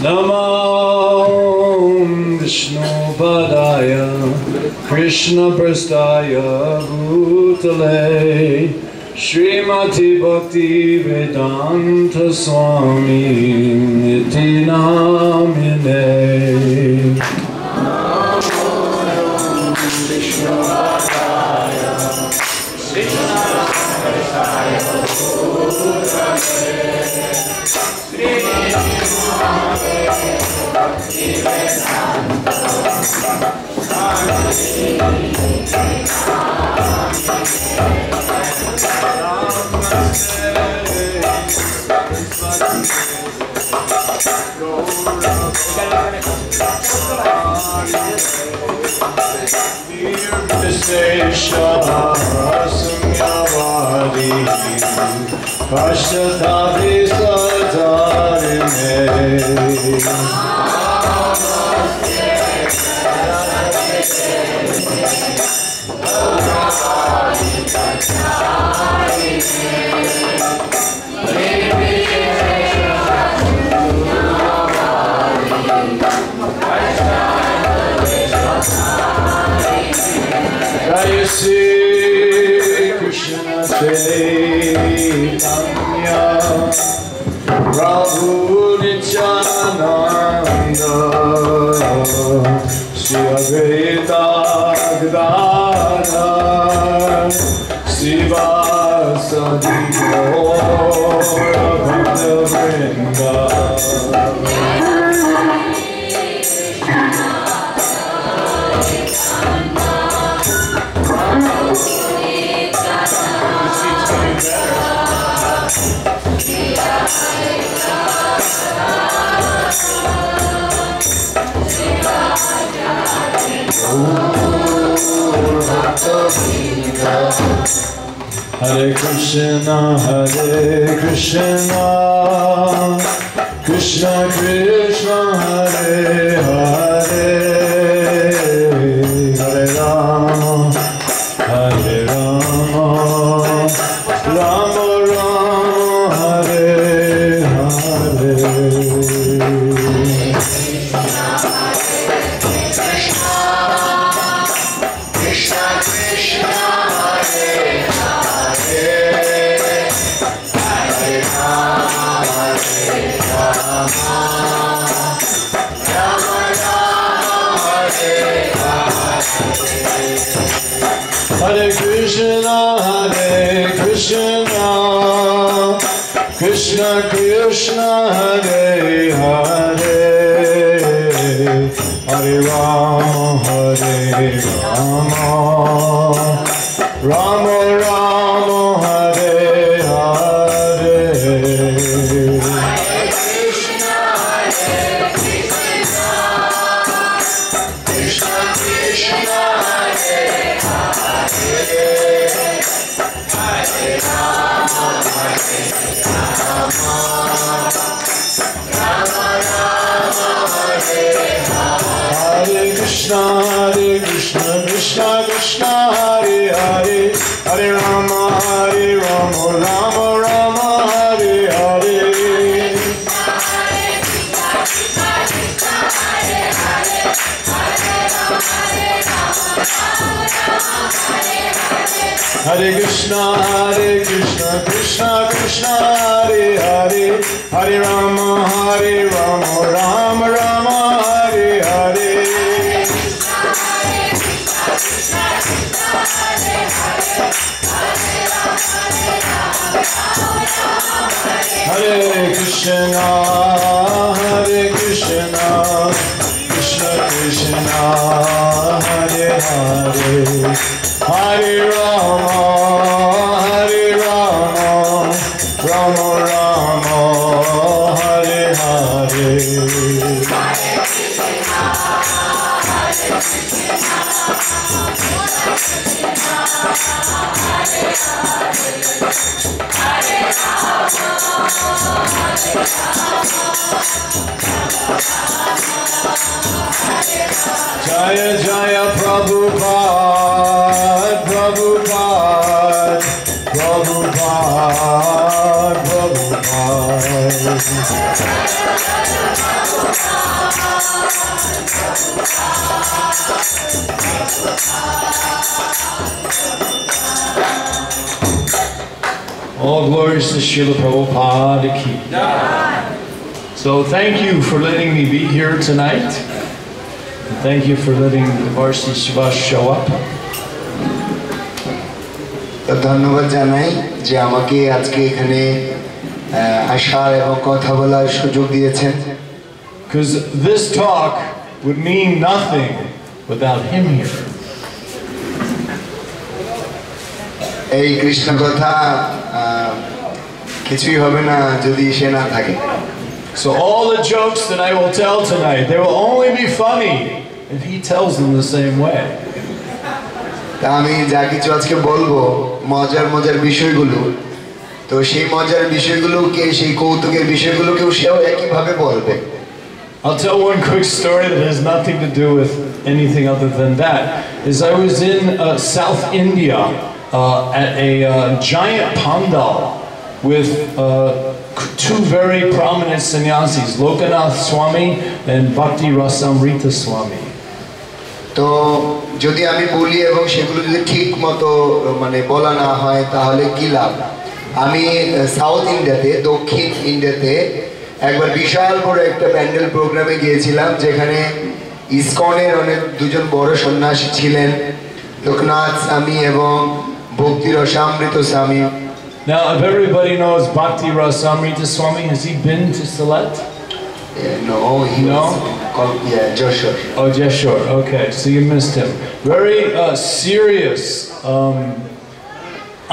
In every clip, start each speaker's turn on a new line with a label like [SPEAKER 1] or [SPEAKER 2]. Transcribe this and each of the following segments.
[SPEAKER 1] Namo Vishnu Padaya Krishna Prastaya Bhutale Srimati Bhakti Vedanta Swami Niti Namine. Samyavadi Pashtadhavi Sadarine Jai Sri Krishna Chaitanya Prabhu Nityananda Shri Advaita Gadadhara Srivasadi Gaura Bhakta Vrinda. Hare Krishna, Krishna Krishna, Hare Hare, Hare Rama, Rama Rama, Hare Hare. Hare Krishna, Krishna Krishna, Hare Hare, Hare Rama, Rama Rama, Hare Hare. Hare Krishna, Krishna Krishna, Hare Hare, Hare Rama, Rama Rama, Hare Hare. Hare Krishna, Krishna Krishna, Hare Hare, Hare Rama, Rama Rama, Hare Hare. Hare Krishna, Krishna Krishna, Hare Hare, Hare Rama, Rama Rama, Hare Hare. Jaya Jaya Prabhupada, Prabhupada, Prabhupada, Prabhupada. All glories to Srila Prabhupada ki. So thank you for letting me be here tonight. Thank you for letting Devarsi Srivas show up.
[SPEAKER 2] ধন্যবাদ জানাই যে আমাকে আজকে এখানে আসার এবং কথা বলার সুযোগ দিয়েছেন।
[SPEAKER 1] Because this talk would mean nothing without him here.
[SPEAKER 2] এই কৃষ্ণ কথা কিছুই হবে না যদি সে না থাকে।
[SPEAKER 1] So all the jokes that I will tell tonight, they will only be funny if he tells them the same way.
[SPEAKER 2] তা আমি যা কিছু আজকে বলবো মজার মজার বিষয়গুলো, তো সেই মজার বিষয়গুলোকে সেই কৌতুকের বিষয়গুলোকেও সেও একইভাবে বলবে।
[SPEAKER 1] I'll tell one quick story that has nothing to do with anything other than that. Is I was in South India at a giant pandal with two very prominent sannyasis, Lokanath Swami and Bhakti Rasamrita Swami.
[SPEAKER 2] তো যদি আমি বলি এবং সেগুলো যদি ঠিক মতো মানে বলা না হয় তাহলে কি লাভ। আমি সাউথ ইন্ডিয়াতে দক্ষিণ ইন্ডিয়াতে একবার বিশাল বড় একটা প্যান্ডেল প্রোগ্রামে গিয়েছিলাম যেখানে ইসকনের অনেক দুজন বড় সন্ন্যাসী ছিলেন, লোকনাথ স্বামী এবং ভক্তি রসামৃত স্বামী।
[SPEAKER 1] Now, if everybody knows Bhakti Rasamrita Swami, has he been to Sylhet?
[SPEAKER 2] No, he was called Joshua.
[SPEAKER 1] Oh, Joshua. Okay, so you missed him. Very serious,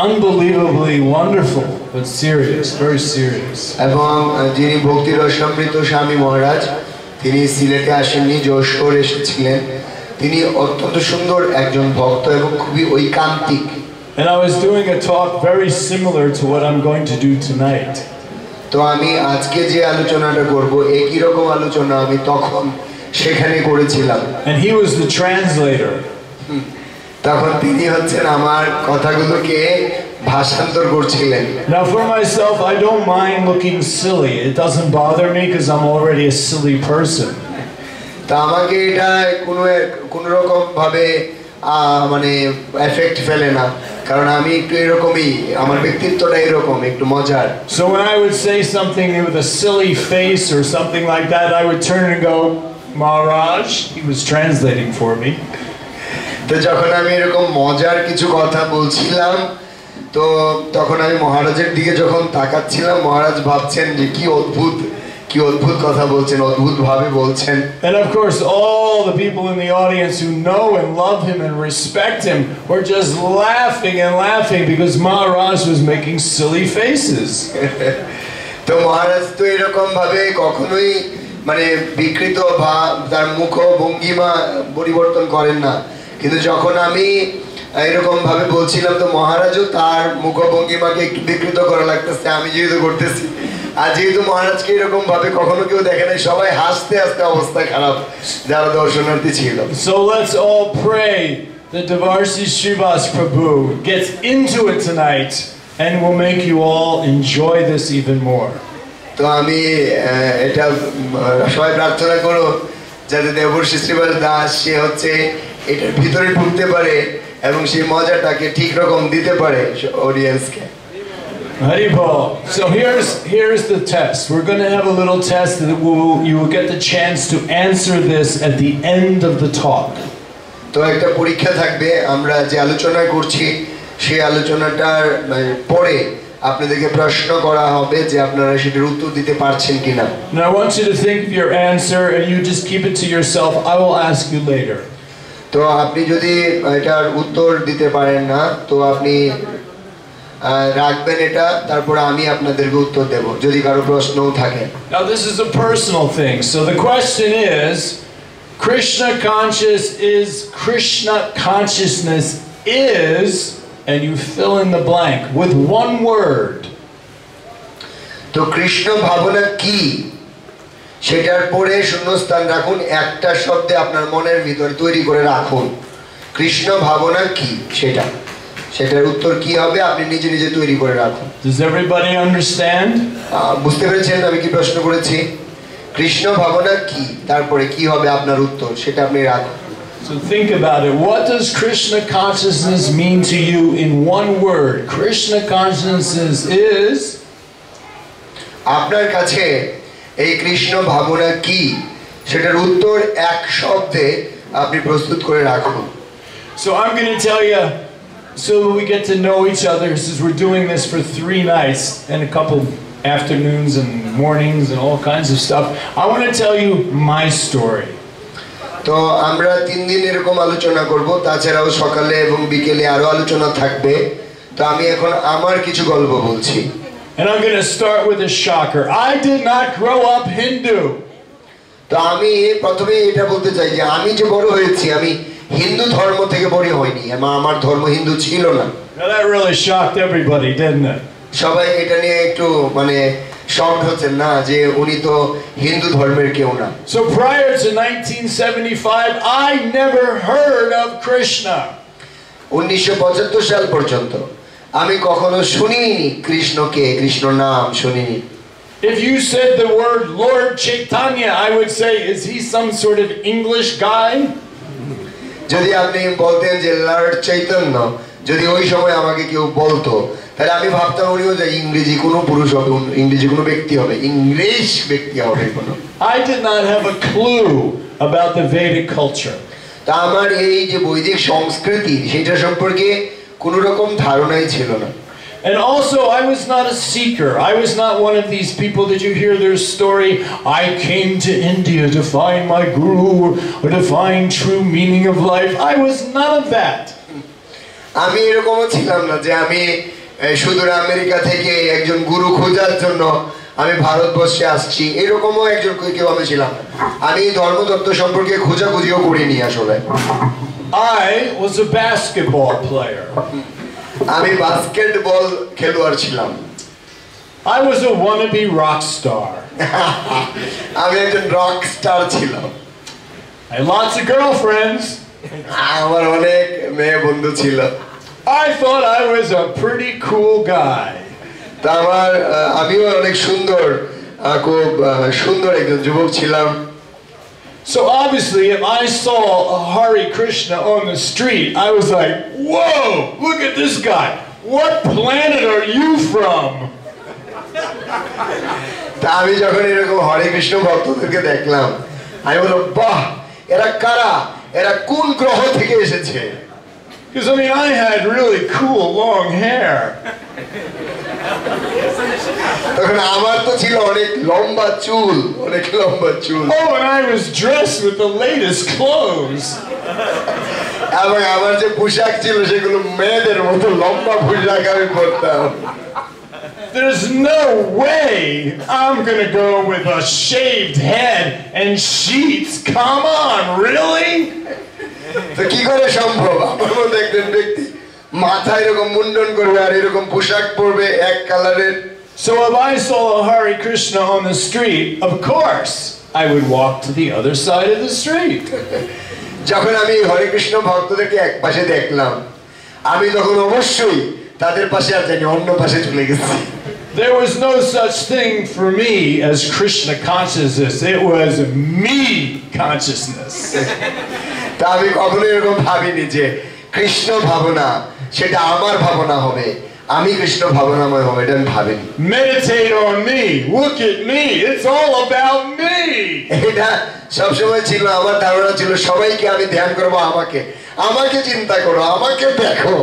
[SPEAKER 1] unbelievably wonderful, but serious, very serious.
[SPEAKER 2] এবং যিনি ভক্তি রসামৃত স্বামী মহারাজ তিনি সিলেটে আসেননি, যশোর এসেছিলেন। তিনি অত্যন্ত সুন্দর একজন ভক্ত এবং খুবই ঐকান্তিক।
[SPEAKER 1] And I was doing a talk very similar to what I'm going to do tonight.
[SPEAKER 2] তো আমি আজকে যে আলোচনাটা করব একই রকম আলোচনা আমি তখন সেখানে করেছিলাম।
[SPEAKER 1] And he was the translator.
[SPEAKER 2] তখন তিনি হচ্ছেন আমার কথাগুলোকে ভাষান্তর করছিলেন।
[SPEAKER 1] Now for myself, I don't mind looking silly. It doesn't bother me because I'm already a silly person.
[SPEAKER 2] তা আমাকে এটা কোনো রকম ভাবে মানে এফেক্ট ফেলে না, কারণ আমি একটু এরকমই, আমার ব্যক্তিত্বটা এরকম একটু মজার।
[SPEAKER 1] So when I would say something with a silly face or something like that, I would turn and go, Maharaj, he was translating for me.
[SPEAKER 2] তো যখন আমি এরকম মজার কিছু কথা বলছিলাম তো তখন আমি মহারাজের দিকে যখন তাকাচ্ছিলাম, মহারাজ ভাবছেন যে কি অদ্ভুত কথা বলছেন, অদ্ভুত ভাবে বলছেন।
[SPEAKER 1] And of course all the people in the audience who know and love him and respect him were just laughing and laughing because Maharaj was making silly faces.
[SPEAKER 2] তো মহারাজ তো এরকম ভাবে কখনোই মানে বিকৃত ভাব তার মুখ ভঙ্গিমা পরিবর্তন করেন না, কিন্তু যখন আমি এরকম ভাবে বলছিলাম তো মহারাজও তার মুখ ভঙ্গিমাকে একটু বিকৃত করা লাগতেছে, আমি যেহেতু করতেছি। আর যেহেতু মহারাজকে এরকম ভাবে কখনো কেউ দেখে নাই, সবাই হাসতে হাসতে অবস্থা খারাপ যারা দর্শনার্থী ছিল।
[SPEAKER 1] So let's all pray that Devarsi Srivas Prabhu gets into it tonight and will make you all enjoy this even more.
[SPEAKER 2] তো আমি এটা সবাই প্রার্থনা করো যাতে দেবর্ষি শ্রীবাস দাস সে হচ্ছে এটার ভিতরে ঢুকতে পারে এবং সেই মজাটাকে ঠিক রকম দিতে পারে অডিয়েন্সকে।
[SPEAKER 1] Hari Bol. So here's the test. We're going to have a little test that you will get the chance to answer this at the end of the talk.
[SPEAKER 2] তো একটা পরীক্ষা থাকবে, আমরা যে আলোচনা করছি সেই আলোচনাটার পরে আপনাদেরকে প্রশ্ন করা হবে যে আপনারা সেটার উত্তর দিতে পারছেন কিনা।
[SPEAKER 1] Now I want you to think of your answer and you just keep it to yourself. I will ask you later.
[SPEAKER 2] তো আপনি যদি এটার উত্তর দিতে পারেন না তো আপনি রাখবেন এটা, তারপর আমি আপনাদেরকে উত্তর দেব যদি কারো প্রশ্নও থাকে।
[SPEAKER 1] Now this is a personal thing. So the question is, Krishna consciousness is, and you fill in the blank with one word.
[SPEAKER 2] তো কৃষ্ণ ভাবনা কি সেটার পরে শূন্যস্থান রাখুন, একটা শব্দে আপনার মনের ভিতর তৈরি করে রাখুন কৃষ্ণ ভাবনা কি সেটা, সেটার উত্তর কি হবে আপনি নিজে নিজে তৈরি করে রাখুন।
[SPEAKER 1] Does everybody understand?
[SPEAKER 2] বুঝতে পেরেছেন আমি কি প্রশ্ন করেছি? কৃষ্ণ ভাবনা কি, তারপরে কি হবে আপনার উত্তর, সেটা আপনি রাখুন।
[SPEAKER 1] So think about it. What does Krishna consciousness mean to you in one word? Krishna consciousness is...
[SPEAKER 2] আপনার কাছে এই কৃষ্ণ ভাবনা কি সেটার উত্তর এক শব্দে আপনি প্রস্তুত করে রাখুন।
[SPEAKER 1] So I'm going to tell you, so we get to know each other, since we're doing this for 3 nights and a couple afternoons and mornings and all kinds of stuff. I want to tell you my story.
[SPEAKER 2] তো আমরা 3 দিন এরকম আলোচনা করব, তাছাড়াও সকালে এবং বিকেলে আরো আলোচনা থাকবে। তো আমি এখন আমার কিছু গল্প বলছি।
[SPEAKER 1] And I'm going to start with a shocker. I did not grow up Hindu.
[SPEAKER 2] তো আমি প্রথমে এটা বলতে চাই যে আমি যে বড় হয়েছি আমি হিন্দু ধর্ম থেকে বড় হইনি, আমার ধর্ম হিন্দু ছিল না।
[SPEAKER 1] Now that really shocked everybody, didn't it?
[SPEAKER 2] সবাই এটা নিয়ে একটু মানে শক হচ্ছেন না যে উনি তো হিন্দু ধর্মের কেউ না।
[SPEAKER 1] So prior to 1975, I never heard of Krishna.
[SPEAKER 2] 1975 সাল পর্যন্ত আমি কখনো শুনিনি কৃষ্ণকে, কৃষ্ণ নাম শুনিনি।
[SPEAKER 1] If you said the word Lord Chaitanya, I would say, is he some sort of English guy?
[SPEAKER 2] যদি আপনি বলতেন যে লর্ড চৈতন্য, যদি ওই সময় আমাকে কেউ বলতো তাহলে আমি ভাবতাম উনিও যে ইংরেজি কোনো পুরুষ হবে, ইংরেজি কোনো ব্যক্তি হবে, ইংলিশ ব্যক্তি হবে কোনো।
[SPEAKER 1] I did not have a clue about the Vedic culture.
[SPEAKER 2] তা আমার এই যে বৈদিক সংস্কৃতি সেটা সম্পর্কে কোনো রকম ধারণাই ছিল না।
[SPEAKER 1] And also, I was not a seeker. I was not one of these people that you hear their story. I came to India to find my guru or to find true meaning of life. I was none of that.
[SPEAKER 2] আমি এরকমও ছিলাম না যে আমি সুদূর America থেকে একজন গুরু খোঁজার জন্য আমি ভারতবর্ষে আসছি, এরকমও একজন কেউ আমি ছিলাম না। আমি ধর্মতত্ত্ব সম্পর্কে খোঁজাখুঁজিও করিনি আসলে।
[SPEAKER 1] I was a basketball player.
[SPEAKER 2] আমি বাস্কেটবল খেলোয়াড় ছিলাম।
[SPEAKER 1] I was a wannabe rock star.
[SPEAKER 2] আমি একজন রক স্টার ছিলাম।
[SPEAKER 1] I had lots of girlfriends.
[SPEAKER 2] আমার অনেক মেয়ে বন্ধু ছিল।
[SPEAKER 1] I thought I was a pretty cool guy.
[SPEAKER 2] তা আমিও অনেক সুন্দর, খুব সুন্দর একজন যুবক ছিলাম।
[SPEAKER 1] So obviously, if I saw a Hare Krishna on the street, I was like, whoa, look at this guy. What planet are you from?
[SPEAKER 2] তা আমি যখন এরকম হরে কৃষ্ণ ভক্তদেরকে দেখলাম আমি বললাম, বাহ, এরা কারা, এরা কোন গ্রহ থেকে এসেছে?
[SPEAKER 1] Because I mean, I had really cool long hair.
[SPEAKER 2] তখন আমার তো ছিল অনেক লম্বা চুল, অনেক লম্বা চুল।
[SPEAKER 1] Oh, and I was dressed with the latest clothes.
[SPEAKER 2] এবং আমার যে পোশাক ছিল সেগুলো মেয়েদের মতো লম্বা পোশাক আমি পরতাম।
[SPEAKER 1] There's no way I'm gonna go with a shaved head and sheets. Come on, really?
[SPEAKER 2] তো কি করে সম্ভব আমার মতো একজন ব্যক্তি মাথায় এরকম মুন্ডন করবে আর এরকম পোশাক পরবে এক কালারের?
[SPEAKER 1] So if I saw a Hare Krishna on the street, of course, I would walk to the other side of the street.
[SPEAKER 2] যখন আমি হরে কৃষ্ণ ভক্তদেরকে এক পাশে দেখলাম আমি তখন অবশ্যই তাদের পাশে আর যাইনি, অন্য পাশে চলে গেছি।
[SPEAKER 1] There was no such thing for me as Krishna consciousness. It was me consciousness.
[SPEAKER 2] তা আমি কখনো এরকম ভাবিনি যে কৃষ্ণ ভাবনা সেটা আমার ভাবনা হবে, আমি কৃষ্ণ ভাবনাময় হবে, এটা আমি ভাবিনি।
[SPEAKER 1] Meditate on me. Look at me. It's all about me.
[SPEAKER 2] এটা সবসময় ছিল, আমার ধারণা ছিল সবাইকে আমি ধ্যান করবো, আমাকে আমাকে চিন্তা করো, আমাকে দেখো।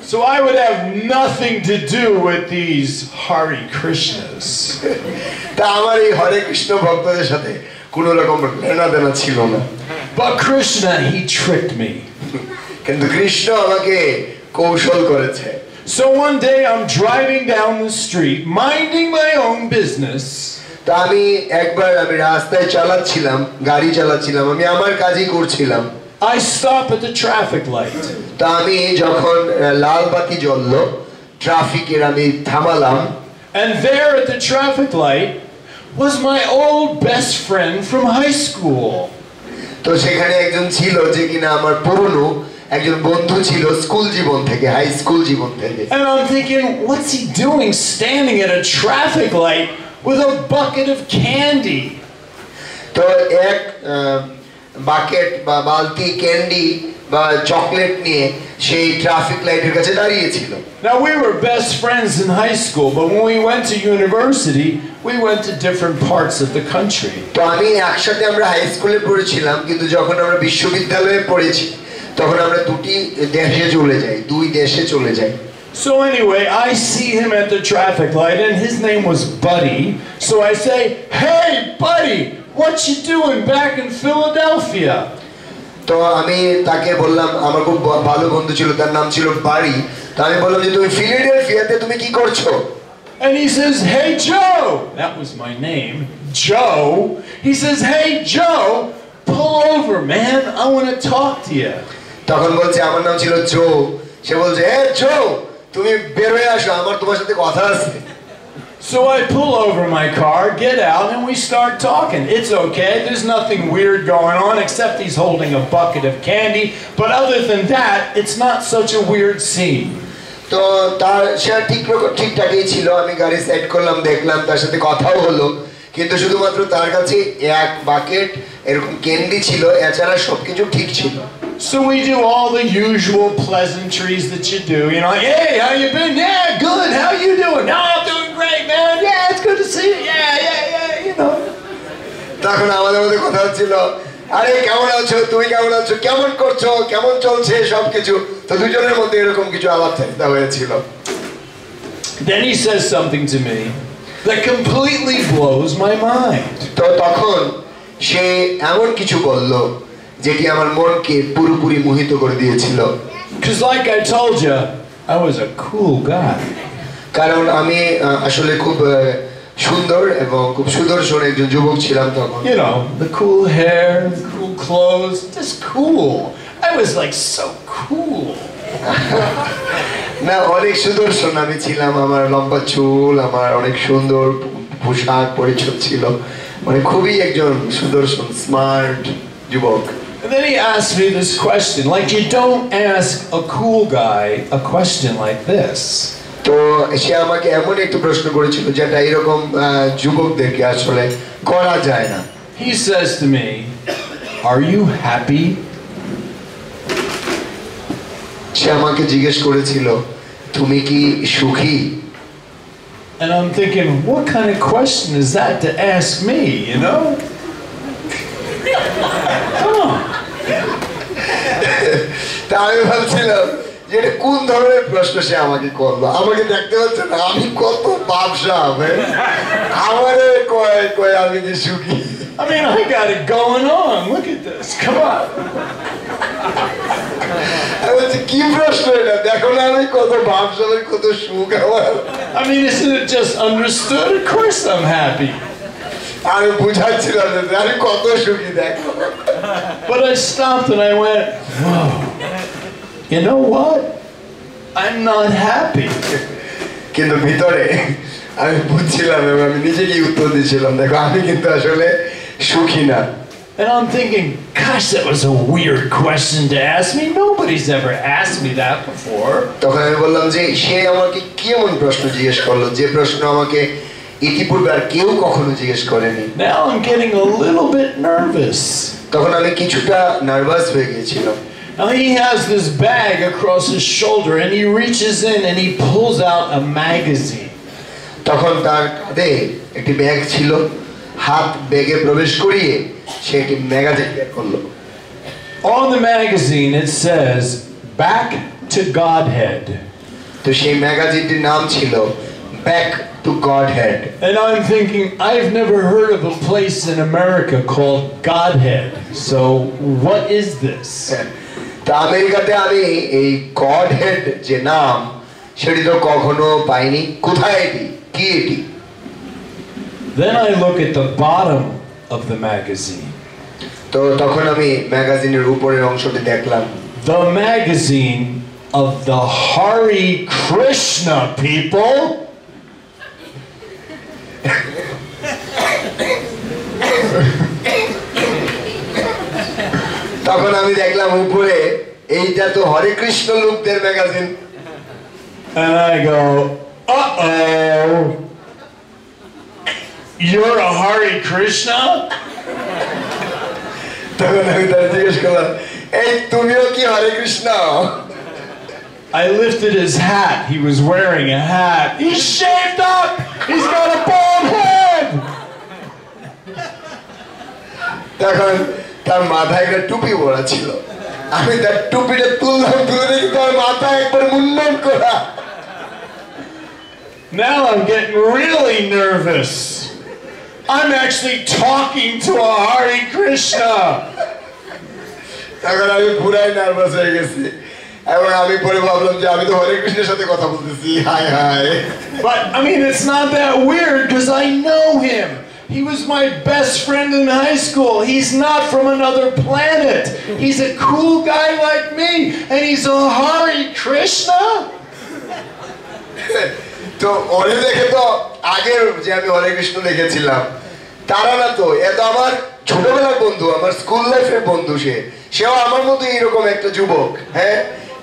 [SPEAKER 1] So I would have nothing to do with these Hare Krishnas.
[SPEAKER 2] তা আমার এই হরে কৃষ্ণ ভক্তদের সাথে কোনো রকম লেনাদেনা ছিল না।
[SPEAKER 1] But Krishna, he tricked me.
[SPEAKER 2] কিন্তু কৃষ্ণ আমাকে কৌশল করেছে।
[SPEAKER 1] So one day I'm driving down the street, minding my own business.
[SPEAKER 2] তা আমি একবার আমি রাস্তায় চালাচ্ছিলাম, গাড়ি চালাচ্ছিলাম, আমি আমার কাজই করছিলাম।
[SPEAKER 1] I stop at the traffic light.
[SPEAKER 2] তা আমি যখন লাল বাতি জ্বললো ট্রাফিকের আমি থামালাম।
[SPEAKER 1] And there at the traffic light was my old best friend from high school.
[SPEAKER 2] তো সেখানে একজন ছিল যে কিনা আমার পুরনো একজন বন্ধু ছিল স্কুল জীবন থেকে, হাই স্কুল জীবন থেকে।
[SPEAKER 1] And I'm thinking, what's he doing standing at a traffic light with a bucket of candy?
[SPEAKER 2] তো এক বাকেট বা বালতি ক্যান্ডি বা চকলেট নিয়ে সেই ট্রাফিক লাইটের কাছে দাঁড়িয়ে ছিল।
[SPEAKER 1] Now we were best friends in high school, but when we went to university, we went to different parts of the country.
[SPEAKER 2] তো আমি একসাথে আমরা হাই স্কুলে পড়েছিলাম, কিন্তু যখন আমরা বিশ্ববিদ্যালয়ে পড়েছি তখন আমরা দুই দেশে চলে যাই।
[SPEAKER 1] So anyway, I see him at the traffic light, and his name was Buddy. So I say, "Hey, Buddy, what you doing back in Philadelphia?"
[SPEAKER 2] তো আমি তাকে বললাম, আমার খুব ভালো বন্ধু ছিল, তার নাম ছিল বাড়ি। তো আমি বললাম যে তুমি ফিলাডেলফিয়াতে তুমি কি করছো?
[SPEAKER 1] And he says, "Hey, Joe." That was my name, Joe. He says, "Hey, Joe, pull over, man. I want to talk to you."
[SPEAKER 2] তখন বলছে, আমার নাম ছিল জো। সে বলছে, জো, তুমি বের হয়ে আসো, আমার তোমার সাথে কথা আছে।
[SPEAKER 1] So I pull over my car, get out, and we start talking. It's okay, there's nothing weird going on except he's holding a bucket of candy, but other than that, it's not such a weird scene.
[SPEAKER 2] তো তার সে ঠিকঠাকই ছিল, আমি গাড়ি set করলাম, দেখলাম, তার সাথে কথাও হলো, কিন্তু শুধুমাত্র তার কাছে এক বাকেট এরকম ক্যান্ডি ছিল, এছাড়া সবকিছু ঠিক ছিল।
[SPEAKER 1] So we do all the usual pleasantries that you do, you know, "Hey, how you been?" "Yeah, good. How you doing?" "No, I'm doing great, man. Yeah, it's good to see you." Yeah, you know.
[SPEAKER 2] তখন আমাদের মধ্যে কথা হচ্ছিল, আরে কেমন আছো, তুমি কেমন আছো, কেমন করছো, কেমন চলছে সবকিছু। তো দুজনের মধ্যে এরকম কিছু আলাপচারিতা হয়েছিল।
[SPEAKER 1] Then he says something to me that completely blows my mind.
[SPEAKER 2] তো তখন সে এমন কিছু বলল যেটি আমার মনকে পুরোপুরি মোহিত করে দিয়েছিল।
[SPEAKER 1] Because like I told you, I was a cool guy.
[SPEAKER 2] কারণ আমি আসলে খুব সুন্দর এবং খুব সুদর্শন একজন যুবক ছিলাম তখন।
[SPEAKER 1] You know, the cool hair, the cool clothes, just cool. I was like so cool.
[SPEAKER 2] না, অনেক সুদর্শন আমি ছিলাম, আমার লম্বা চুল, আমার অনেক সুন্দর পোশাক পরিচ্ছদ ছিল, মানে খুবই একজন সুদর্শন স্মার্ট যুবক।
[SPEAKER 1] And then he asked me this question, like you don't ask a cool guy a question like this.
[SPEAKER 2] তো সে আমাকে এমন একটা প্রশ্ন করেছিল যেটা এরকম যুবকদেরকে আসলে করা যায় না।
[SPEAKER 1] He says to me, "Are you happy?"
[SPEAKER 2] সে আমাকে জিজ্ঞেস করেছিল, তুমি কি সুখী?
[SPEAKER 1] And I'm thinking, what kind of question is that to ask me, you know? Come on.
[SPEAKER 2] তা আমি ভাবছিলাম যে এটা কোন ধরনের প্রশ্ন সে আমাকে করলো। আমাকে দেখতে পাচ্ছে না আমি কত বাপসা, আমারে কয় আমি কি সুখী?
[SPEAKER 1] I mean, I got it going on. Look at this. Come on.
[SPEAKER 2] আমি বলছি, কি প্রশ্ন এটা? দেখো না আমি কত বাপসা, কত সুখ আমার।
[SPEAKER 1] I mean, isn't it just understood? Of course I'm happy.
[SPEAKER 2] আমি বুঝাচ্ছিলাম যে আমি কত সুখী, দেখো।
[SPEAKER 1] But I stopped and I went, whoa. You know what? I'm not happy.
[SPEAKER 2] কিন্তু ভিতরে আমি বুঝছিলাম এবং আমি নিজেকেই উত্তর দিচ্ছিলাম, দেখো আমি কিন্তু আসলে সুখী না।
[SPEAKER 1] And I'm thinking, gosh, that was a weird question to ask me. Nobody's ever asked me that before.
[SPEAKER 2] তখন আমি বললাম যে সে আমাকে কি এমন প্রশ্ন জিজ্ঞেস করলো যে প্রশ্ন আমাকে ইতিপূর্বে আর কেউ কখনো জিজ্ঞেস করেনি।
[SPEAKER 1] Now I'm getting a little bit nervous.
[SPEAKER 2] তখন আমি কিছুটা নার্ভাস হয়ে গিয়েছিলাম।
[SPEAKER 1] Now he has this bag across his shoulder and he reaches in and he pulls out a magazine.
[SPEAKER 2] তখন তার কাঁধে একটি ব্যাগ ছিল, হাত ব্যাগে প্রবেশ করিয়ে সে একটি ম্যাগাজিন বের করলো।
[SPEAKER 1] On the magazine it says, "Back to Godhead."
[SPEAKER 2] তো সেই ম্যাগাজিনটির নাম ছিল Back to Godhead.
[SPEAKER 1] And I'm thinking, I've never heard of a place in America called Godhead. So what is this?
[SPEAKER 2] তা আমেরিকাতে আমি এই Godhead যে নাম সেটি তো কখনো পাইনি। কোথায় এটি, কি এটি?
[SPEAKER 1] Then I look at the bottom of the magazine.
[SPEAKER 2] তো তখন আমি ম্যাগাজিনের উপরের অংশটি দেখলাম।
[SPEAKER 1] The magazine of the Hare Krishna people.
[SPEAKER 2] তখন আমি দেখলাম উপরে এইটা তো হরে কৃষ্ণ লোকদের magazine.
[SPEAKER 1] And I go, uh-oh, you're a Hare Krishna?
[SPEAKER 2] তখন আমি তার জিজ্ঞেস করলাম, এই তুমিও কি হরে Krishna?
[SPEAKER 1] I lifted his hat. He was wearing a hat. He's shaved up. He's got a bald head.
[SPEAKER 2] তখন তার মাথায় একটা টুপি পরা ছিল, আমি তার টুপিটা তুললাম, তুলে দেখি তার মাথায় একবার মুন্ডন করা।
[SPEAKER 1] Now I'm getting really nervous. I'm actually talking to a Hare Krishna.
[SPEAKER 2] তখন আমি পুরাই নার্ভাস হয়ে গেছি এবং আমি পরে ভাবলাম যে আমি তো হরে কৃষ্ণের সাথে কথা বলতেছি। High high.
[SPEAKER 1] But I mean, it's not that weird because I know him. He was my best friend in high school. He's not from another planet. He's a cool guy like me, and he's a Hare Krishna.
[SPEAKER 2] তো ওরে দেখে তো আগের যে আমি হরে কৃষ্ণ দেখেছিলাম তারা না, তো এ তো আমার ছোটবেলার বন্ধু, আমার স্কুল লাইফের বন্ধু। সেও আমার মতোই এরকম একটা যুবক, হ্যাঁ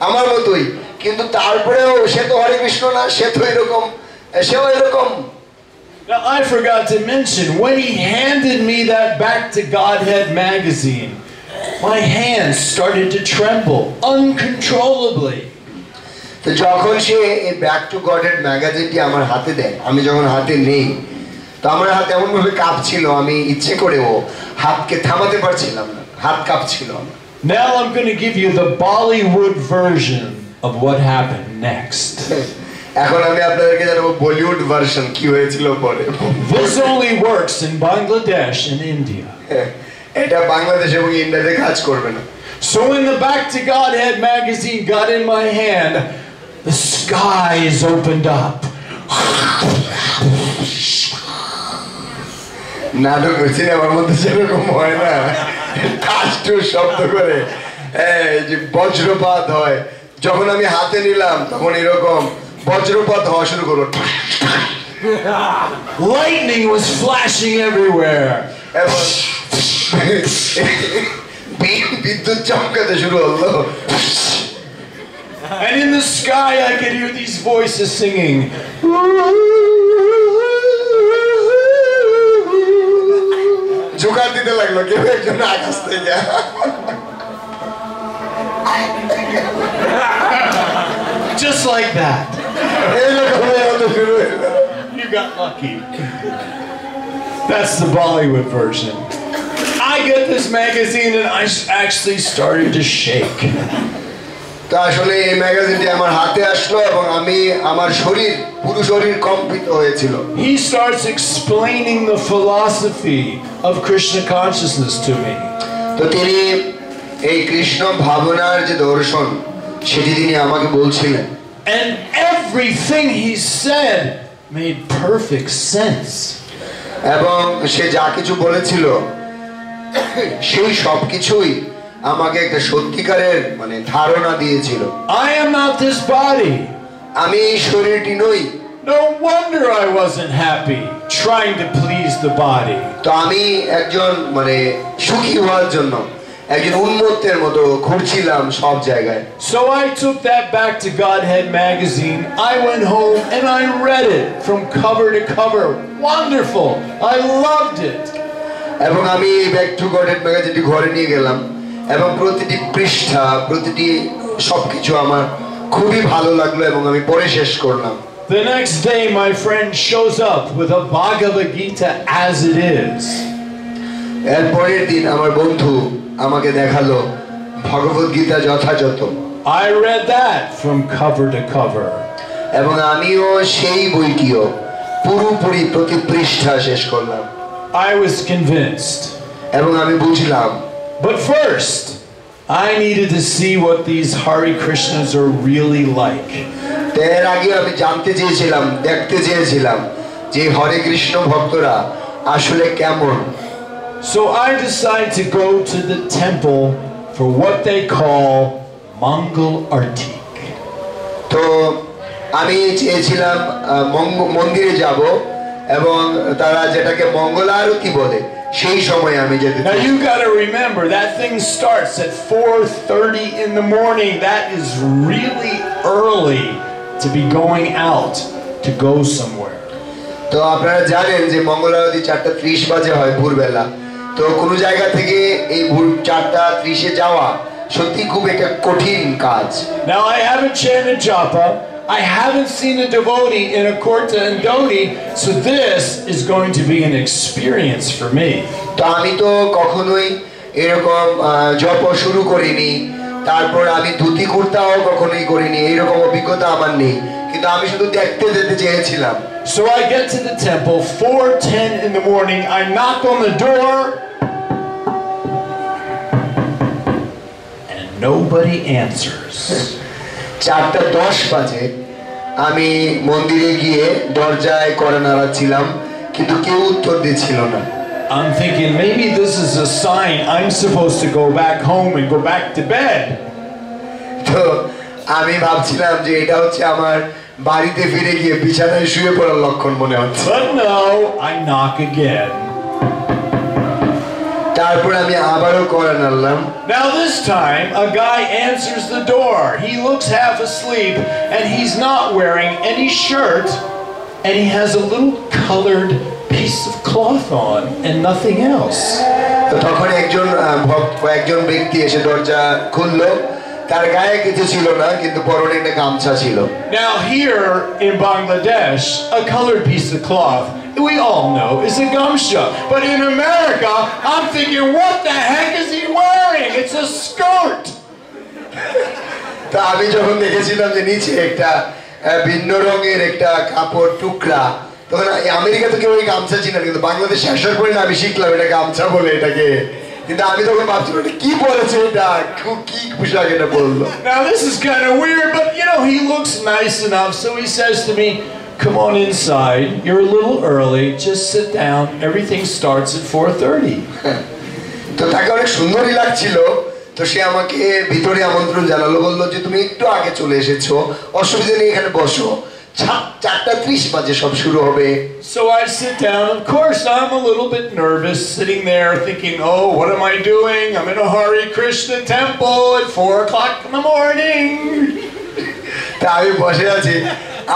[SPEAKER 2] আমার মতোই, কিন্তু তারপরেও সে তো হরে কৃষ্ণ না, সে তো এরকম, সেও এরকম।
[SPEAKER 1] Now I forgot to mention, when he handed me that Back to Godhead magazine, my hands started to tremble uncontrollably.
[SPEAKER 2] তো যখন সে এই ব্যাক টু গডেড ম্যাগাজিনটি আমার হাতে দেয়, আমি যখন হাতে নেই, তো আমার হাত এমন ভাবে কাঁপছিল, আমি ইচ্ছে করেও হাতকে থামাতে পারছিলাম না, হাত কাঁপছিল।
[SPEAKER 1] Now I'm going to give you the Bollywood version of what happened next.
[SPEAKER 2] এখন আমি আপনাদেরকে জানাবো বলিউড ভার্সন কি হয়েছিল পরে।
[SPEAKER 1] This only works in Bangladesh and India.
[SPEAKER 2] এটা বাংলাদেশ এবং ইন্ডিয়াতে কাজ করবে না।
[SPEAKER 1] So when the Back to Godhead magazine got in my hand, the skies opened up.
[SPEAKER 2] নাটক সিনেমার মধ্যে যেরকম হয় না, টাস্টু শব্দ করে যে বজ্রপাত হয়, যখন আমি হাতে নিলাম তখন এরকম বজ্রপাত হওয়া শুরু করলো।
[SPEAKER 1] Lightning was flashing everywhere.
[SPEAKER 2] এবং বিদ্যুৎ চমকাতে শুরু হলো।
[SPEAKER 1] And in the sky I could hear these voices singing.
[SPEAKER 2] জোগাড় দিতে লাগলো কেউ একজন আকাশ থেকে।
[SPEAKER 1] Just like that. You got lucky. That's the Bollywood version. I get this magazine and I actually started to shake.
[SPEAKER 2] তো আসলে এই ম্যাগাজিনটি আমার হাতে আসলো এবং আমি আমার শরীর, পুরো শরীর কম্পিত হয়েছিল।
[SPEAKER 1] He starts explaining the philosophy of Krishna consciousness to me.
[SPEAKER 2] তো তিনি এই কৃষ্ণ ভাবনার যে দর্শন সেটি তিনি আমাকে বলছিলেন।
[SPEAKER 1] And everything he said made perfect sense.
[SPEAKER 2] এবং সে যা কিছু বলেছিল সেই সবকিছুই আমাকে একটা সত্যিকারের মানে ধারণা দিয়েছিল।
[SPEAKER 1] I am not this body.
[SPEAKER 2] আমি এই শরীরটি নই।
[SPEAKER 1] No wonder I wasn't happy trying to please the body.
[SPEAKER 2] তো আমি একজন মানে সুখী হওয়ার জন্য একজন উন্মত্তের মতো ঘুরছিলাম সব জায়গায়।
[SPEAKER 1] So I took that Back to Godhead magazine. I went home and I read it from cover to cover. Wonderful. I loved it.
[SPEAKER 2] এবং আমি ব্যাক টু গডেড ম্যাগাজিনটি ঘরে নিয়ে গেলাম এবং প্রতিটি পৃষ্ঠা, প্রতিটি সবকিছু আমার খুবই ভালো লাগলো এবং আমি পড়ে শেষ করলাম।
[SPEAKER 1] The next day my friend shows up with a Bhagavad Gita as it is.
[SPEAKER 2] এর পরের দিন আমার বন্ধু আমাকে দেখালো ভগবদ গীতা যথাযথ।
[SPEAKER 1] I read that from cover to cover.
[SPEAKER 2] এবং আমিও সেই বইটিও পুরোপুরি প্রতি পৃষ্ঠা শেষ করলাম।
[SPEAKER 1] I was convinced.
[SPEAKER 2] এবং আমি বুঝলাম।
[SPEAKER 1] But first, I needed to see what these Hare Krishnas are really like.
[SPEAKER 2] এর আগে আমি জানতে চেয়েছিলাম, দেখতে চেয়েছিলাম যে হরে কৃষ্ণ ভক্তরা আসলে কেমন।
[SPEAKER 1] So I decided to go to the temple for what they call Mangal Artik.
[SPEAKER 2] তো আমি চেয়েছিলাম মন্দিরে যাব এবং তারা যেটাকে মঙ্গল আরতি বলে সেই সময় আমি যেতে
[SPEAKER 1] Now you got to remember that thing starts at 4:30 in the morning. That is really early to be going out to go somewhere.
[SPEAKER 2] তো আপনারা জানেন যে মঙ্গল আরতি 4:30 বাজে হয় ভোরবেলা। তো কোনো জায়গা থেকে এই ভোর 4:30 যাওয়া সত্যি খুব একটা কঠিন কাজ।
[SPEAKER 1] Now I haven't chanted japa. I haven't seen a devotee in a Korta and Dodi, so this is going to be an experience for me.
[SPEAKER 2] তো আমি তো কখনোই এরকম জপ শুরু করিনি, তারপর আমি ধুতি কুর্তাও কখনোই করিনি, এরকম অভিজ্ঞতা আমার নেই, কিন্তু আমি শুধু দেখতে যেতে চেয়েছিলাম।
[SPEAKER 1] So I get to the temple 4:10 in the morning. I knock on the door and nobody answers.
[SPEAKER 2] 4:10 বাজে আমি মন্দিরে গিয়ে দরজায় কড়া নাড়াচ্ছিলাম, কিন্তু কেউ উত্তর দিচ্ছিল না।
[SPEAKER 1] I'm thinking maybe this is a sign I'm supposed to go back home and go back to bed.
[SPEAKER 2] তো আমি ভাবছিলাম যে এটা হচ্ছে আমার বাড়িতে ফিরে গিয়ে বিছানায় শুয়ে পড়ার লক্ষণ মনে হচ্ছে।
[SPEAKER 1] But no, I knock again.
[SPEAKER 2] তারপর আমি আবারও কড়া নাড়লাম।
[SPEAKER 1] Now this time a guy answers the door. He looks half asleep and he's not wearing any shirt and he has a little colored piece of cloth on and nothing else.
[SPEAKER 2] তো তখন একজন ব্যক্তি এসে দরজা খুললো, তার গায়ে কিছু ছিল না, কিন্তু পরনে একটা গামছা ছিল।
[SPEAKER 1] Now here in Bangladesh, a colored piece of cloth, we all know, is a gamcha. But in America, I'm thinking, what the heck is he wearing? It's a skirt.
[SPEAKER 2] তা আমি যখন দেখেছিলাম যে নিচে একটা ভিন্ন রঙের একটা কাপড় টুকরা, তখন আমেরিকাতে কেউ এই গামছা চিনে না, কিন্তু বাংলাদেশে আসার পরে আমি শিখলাম এটা গামছা বলে এটাকে। কিন্তু আমি তখন ভাবছিলাম এটা কি বলেছে, এটা কি পোশাক এটা বললো।
[SPEAKER 1] Now this is kind of weird, but you know, he looks nice enough, so he says to me, come on inside, you're a little early, just sit down, everything starts at 4:30.
[SPEAKER 2] তো তাকে অনেক সুন্দরই লাগছিল, তো সে আমাকে ভিতরে আমন্ত্রণ জানালো, বললো যে তুমি একটু আগে চলে এসেছো, অসুবিধা নেই, এখানে বসো, 4:30 বাজে সব শুরু হবে।
[SPEAKER 1] So I sit down. Of course, I'm a little bit nervous, sitting there thinking, oh, what am I doing? I'm in a Hare Krishna temple at 4 o'clock in the morning.
[SPEAKER 2] তা আমি বসে আছি,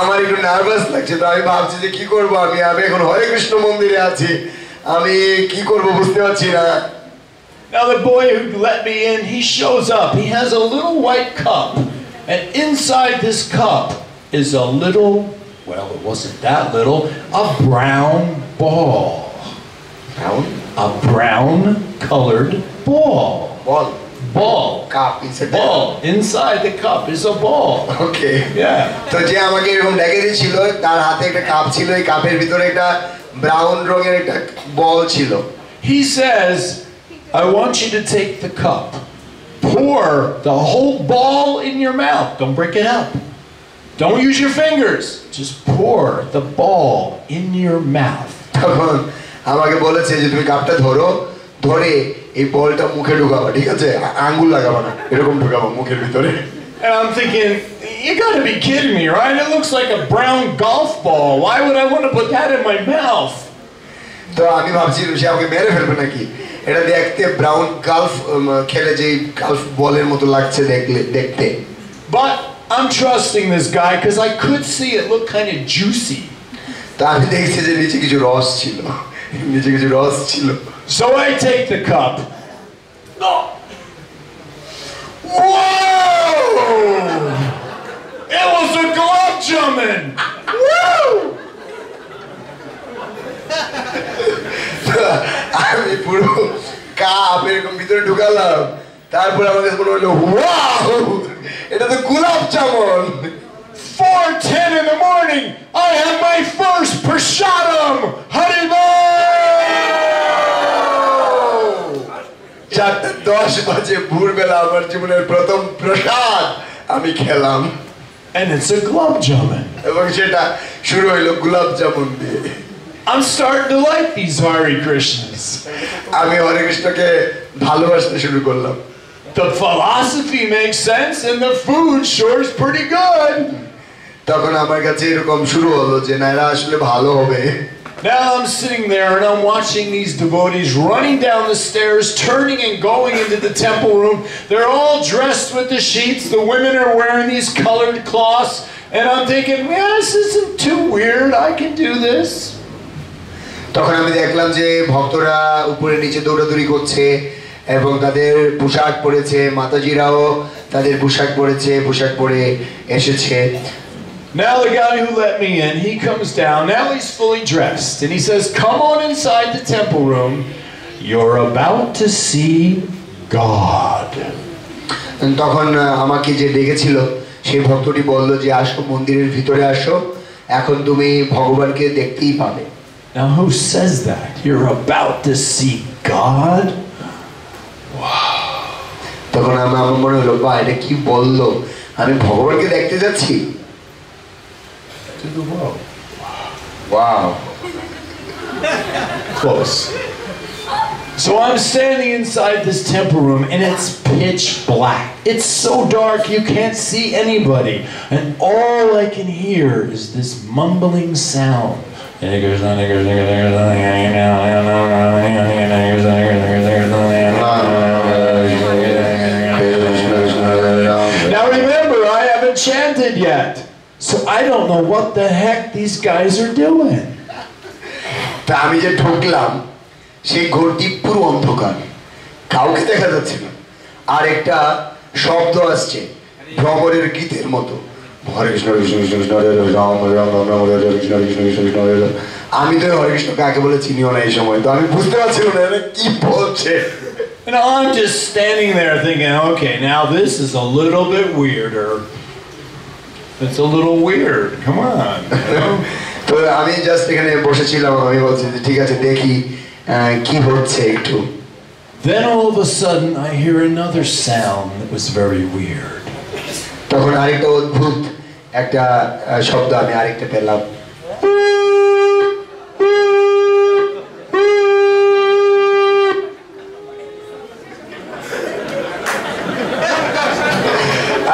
[SPEAKER 2] আমার একটু নার্ভাস লাগছে, তো আমি ভাবছি যে কি করবো, আমি এখন হরে কৃষ্ণ মন্দিরে আছি, আমি কি করবো বুঝতে পারছি না।
[SPEAKER 1] Now the boy who let me in, he shows up. He has a little white cup, and inside this cup is a little, well, it wasn't that little, a brown ball.
[SPEAKER 2] Brown?
[SPEAKER 1] A brown colored ball.
[SPEAKER 2] Ball?
[SPEAKER 1] Ball.
[SPEAKER 2] Cup, it's a
[SPEAKER 1] ball. Inside the cup is a ball.
[SPEAKER 2] Okay.
[SPEAKER 1] Yeah.
[SPEAKER 2] তো যে আমাকে এরকম ডেকে দিয়েছিল, তার হাতে একটা cup ছিল, এই কাপের ভিতরে একটা ব্রাউন রঙের একটা বল ছিল।
[SPEAKER 1] He says, I want you to take the cup, pour the whole ball in your mouth. Don't break it up. Don't use your fingers. Just pour the ball in your mouth.
[SPEAKER 2] তখন আমাকে বলেছে যে তুমি কাপটা ধরে এই বলটা মুখে ঢুকাবা, ঠিক আছে? আঙ্গুল লাগাবা না, এরকম ঢুকাবা মুখের ভিতরে।
[SPEAKER 1] And I'm thinking, you gotta be kidding me, right? It looks like a brown golf ball. Why would I want to put that in my mouth?
[SPEAKER 2] তো আমি ভাবছি সে আমাকে মেরে ফেলবে নাকি, এটা দেখতে ব্রাউন গালফ খেলে যে গালফ বলের মতো লাগছে দেখতে।
[SPEAKER 1] But I'm trusting this guy because I could see it looked kind of juicy.
[SPEAKER 2] তা আমি দেখছি যে নিচে কিছু রস ছিল।
[SPEAKER 1] So I take the cup. Oh. Whoa! It was a gulab jamun. Woo!
[SPEAKER 2] আমি পুরো কাপ এরকম ভিতরে ঢুকালাম, তারপর আমার কাছে মনে হলো ওয়াও, এটা তো গোলাপ jamun.
[SPEAKER 1] 4:10 in the morning, I have my first prasadam. Haribol!
[SPEAKER 2] 4:10 বাজে ভোরবেলা আমার জীবনের প্রথম প্রসাদ আমি খেলাম,
[SPEAKER 1] and it's a gulab jamun.
[SPEAKER 2] এবং সেটা শুরু হলো গোলাপ জামুন দিয়ে।
[SPEAKER 1] I'm starting to like these Hare Krishnas.
[SPEAKER 2] আমি হরে কৃষ্ণকে ভালোবাসতে শুরু করলাম।
[SPEAKER 1] The philosophy makes sense and the food sure is pretty good.
[SPEAKER 2] তখন আমার কাছে এরকম শুরু হলো যে না, এরা আসলে ভালো হবে।
[SPEAKER 1] Now I'm sitting there and I'm watching these devotees running down the stairs, turning and going into the temple room. They're all dressed with the sheets. The women are wearing these colored cloths. And I'm thinking, yeah, this isn't too weird. I can do this.
[SPEAKER 2] তখন আমি দেখলাম যে ভক্তরা উপরে নিচে দৌড়াদৌড়ি করছে এবং তাদের পোশাক পরেছে, মাতাজিরাও তাদের পোশাক পরে এসেছে।
[SPEAKER 1] Now the guy who let me in, he comes down. Now he's fully dressed. And he says, come on inside the temple room. You're about to see God.
[SPEAKER 2] তখন আমাকে যে ডেকেছিল সেই ভক্তটি বলল যে আসো, মন্দিরের ভিতরে আসো, এখন তুমি ভগবানকে দেখতেই পাবে।
[SPEAKER 1] Now who says that? You're about to see God? Wow.
[SPEAKER 2] তখন আমার মনে হলো, বা এটা কি বললো, আমি ভগবানকে দেখতে যাচ্ছি।
[SPEAKER 1] To the world.
[SPEAKER 2] Wow.
[SPEAKER 1] Close. So I'm standing inside this temple room and it's pitch black. It's so dark you can't see anybody. And all I can hear is this mumbling sound. And it goes on, it goes, it goes, it goes, now remember, I haven't chanted yet. So I don't know what the heck these guys are doing.
[SPEAKER 2] তা আমি যে ঢুকলাম সেই ঘরটি পুরো অন্ধকার, কাউকে দেখা যাচ্ছে না, আর একটা শব্দ আসছে ভ্রমরের গীতের মতো, হরে কৃষ্ণ কৃষ্ণ কৃষ্ণ কৃষ্ণ হরে হরে রাম হরে রাম রাম রাম হরে হরে কৃষ্ণ কৃষ্ণ কৃষ্ণ কৃষ্ণ হরে হরে। আমি তো হরে কৃষ্ণ কাকে বলে চিনিও না এই সময়, তো আমি বুঝতে পারছিলাম না এটা কি বলছে।
[SPEAKER 1] And I'm just standing there thinking, okay, now this is a little bit weirder. It's a little weird. Come on.
[SPEAKER 2] তো আমি জাস্ট এখানে বসেছিলাম, আমি বলছি যে ঠিক আছে দেখি কি হচ্ছে একটু।
[SPEAKER 1] Then all of a sudden I hear another sound that was very weird.
[SPEAKER 2] তখন আরেকটা অদ্ভুত একটা শব্দ আমি আরেকটা পেলাম।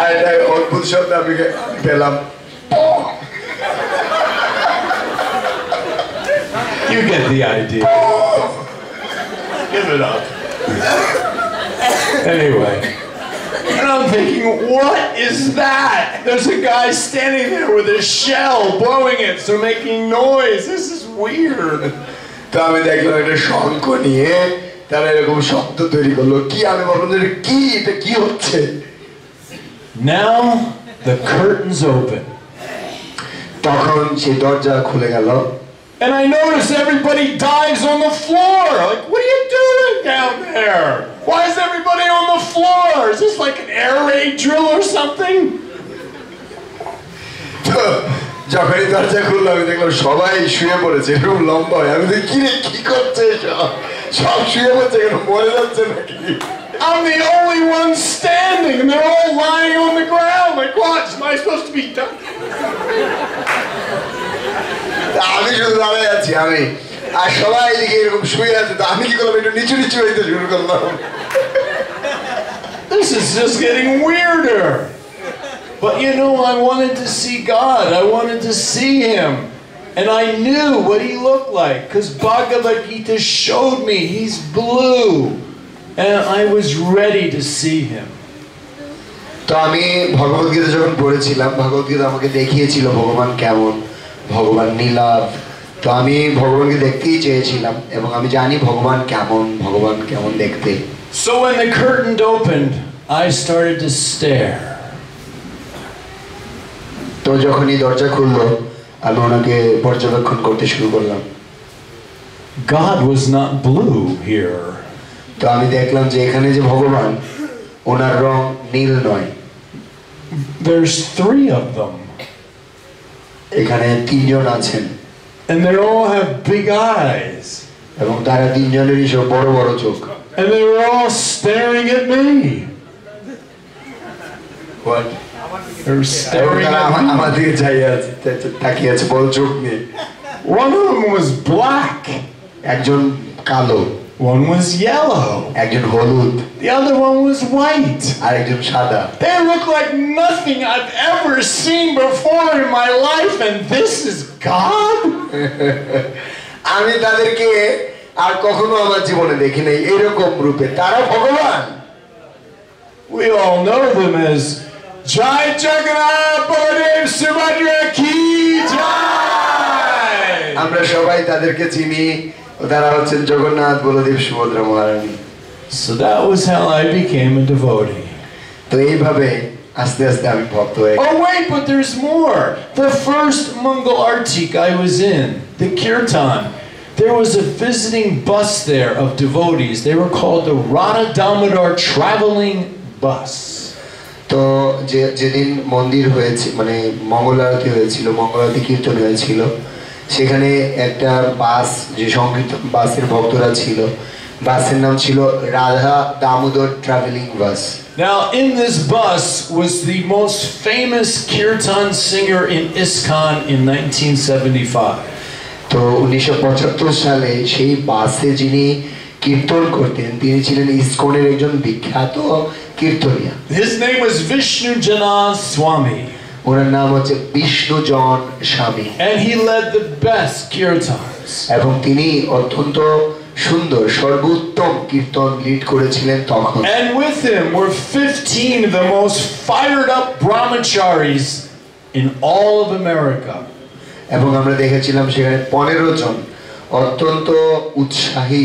[SPEAKER 2] আর একটা অদ্ভুত শব্দ আমি পেলাম।
[SPEAKER 1] You get the idea. Give it up. Anyway. And I'm thinking, what is that? There's a guy standing there with a shell blowing it, so making noise. This is weird.
[SPEAKER 2] তো আমি দেখলাম একটা শঙ্খ নিয়ে তারা এরকম শব্দ তৈরি করলো, কি আমি বললাম কি এটা কি হচ্ছে।
[SPEAKER 1] Now the curtains open.
[SPEAKER 2] তখন সেই দরজা খুলে গেল।
[SPEAKER 1] And I notice everybody dives on the floor. Like, what are you doing down there? Why is everybody on the floor? Is this like an air raid drill or something?
[SPEAKER 2] যখনই দরজা খুললো আমি দেখলাম সবাই শুয়ে পড়েছে, এরকম লম্বা হয়। আমি দেখি কি করছে সব শুয়ে পড়ছে, কেন মরে যাচ্ছে নাকি?
[SPEAKER 1] I'm the only one standing and they're all lying on the ground. Like, what? Am I supposed to be done?
[SPEAKER 2] আমি শুধু দাঁড়াই আছি, আমি আর সবাই এদিকে এরকম শুয়ে আছে, তো আমি কি করলাম একটু নিচু নিচু হইতে শুরু করলাম।
[SPEAKER 1] This is just getting weirder. But you know, I wanted to see God. I wanted to see Him. And I knew what He looked like because Bhagavad Gita showed me He's blue. And I was ready to see Him.
[SPEAKER 2] তো আমি ভগবদ গীতা যখন পড়েছিলাম, ভগবদ গীতা আমাকে দেখিয়েছিল ভগবান কেমন, ভগবান নীলাভ। তো আমি ভগবানকে দেখতেই চেয়েছিলাম এবং আমি জানি ভগবান কেমন দেখতে।
[SPEAKER 1] So when the curtain opened, I started to stare.
[SPEAKER 2] তো যখনই দরজা খুললো আমি ওনাকে পর্যবেক্ষণ করতে শুরু করলাম।
[SPEAKER 1] God was not blue here.
[SPEAKER 2] তো আমি দেখলাম যে এখানে যে ভগবান, ওনার রং নীল নয়।
[SPEAKER 1] There's 3 of them.
[SPEAKER 2] এখানে 3 জন আছেন।
[SPEAKER 1] And they all have big eyes.
[SPEAKER 2] এবং তারা 3 জনেরই সব বড় বড় চোখ।
[SPEAKER 1] And they were all staring at me.
[SPEAKER 2] What?
[SPEAKER 1] They were staring at me.
[SPEAKER 2] আমার দিকে তাকিয়ে আছে বড় চোখ নিয়ে।
[SPEAKER 1] One of them was black.
[SPEAKER 2] একজন কালো।
[SPEAKER 1] One was yellow.
[SPEAKER 2] একজন হলুদ।
[SPEAKER 1] The other one was white.
[SPEAKER 2] আর একজন সাদা।
[SPEAKER 1] They look like nothing I've ever seen before in my life, and this is God?
[SPEAKER 2] আমি তাদেরকে আর কখনো আমার জীবনে দেখি নাই এরকম রূপে তারা ভগবান
[SPEAKER 1] We all know them as Jai Jagannath Baladev Subhadra Ki Jai.
[SPEAKER 2] আমরা সবাই তাদেরকে চিনি তারা হচ্ছেন জগন্নাথ বলদেব সুভদ্রা মহারানী
[SPEAKER 1] So that was how I became a devotee.
[SPEAKER 2] তো এইভাবে আস্তে আস্তে আমি ভক্ত হয়ে
[SPEAKER 1] Oh wait, but there's more. The first Mangal Artik I was in, the Kirtan, there was a visiting bus there of devotees. They were called the Radha Damodar Traveling Bus.
[SPEAKER 2] তো যেদিন মন্দির হয়েছে মানে মঙ্গল আরতি হয়েছিল মঙ্গল আরতি কীর্তন হয়েছিল সেখানে একটা বাস যে সংকীর্তন বাসের ভক্তরা ছিল বাসের নাম ছিল Radha Damodar travelling bus
[SPEAKER 1] Now in this bus was the most famous kirtan singer in ISKCON in 1975.
[SPEAKER 2] তো 1975 সালে সেই বাসে যিনি কীর্তন করতেন তিনি ছিলেন ইসকনের একজন বিখ্যাত কীর্তনিয়া
[SPEAKER 1] His name was Vishnu Jana Swami.
[SPEAKER 2] ওনার নাম হচ্ছে বিষ্ণুজন স্বামী
[SPEAKER 1] And he led the best kirtans.
[SPEAKER 2] এবং তিনি অত্যন্ত সুন্দর সর্বোত্তম কীর্তন লিড করেছিলেন তখন
[SPEAKER 1] And with him were 15 of the most fired up brahmacharis in all of America.
[SPEAKER 2] এবং আমরা দেখেছিলাম সেখানে 15 জন অত্যন্ত উৎসাহী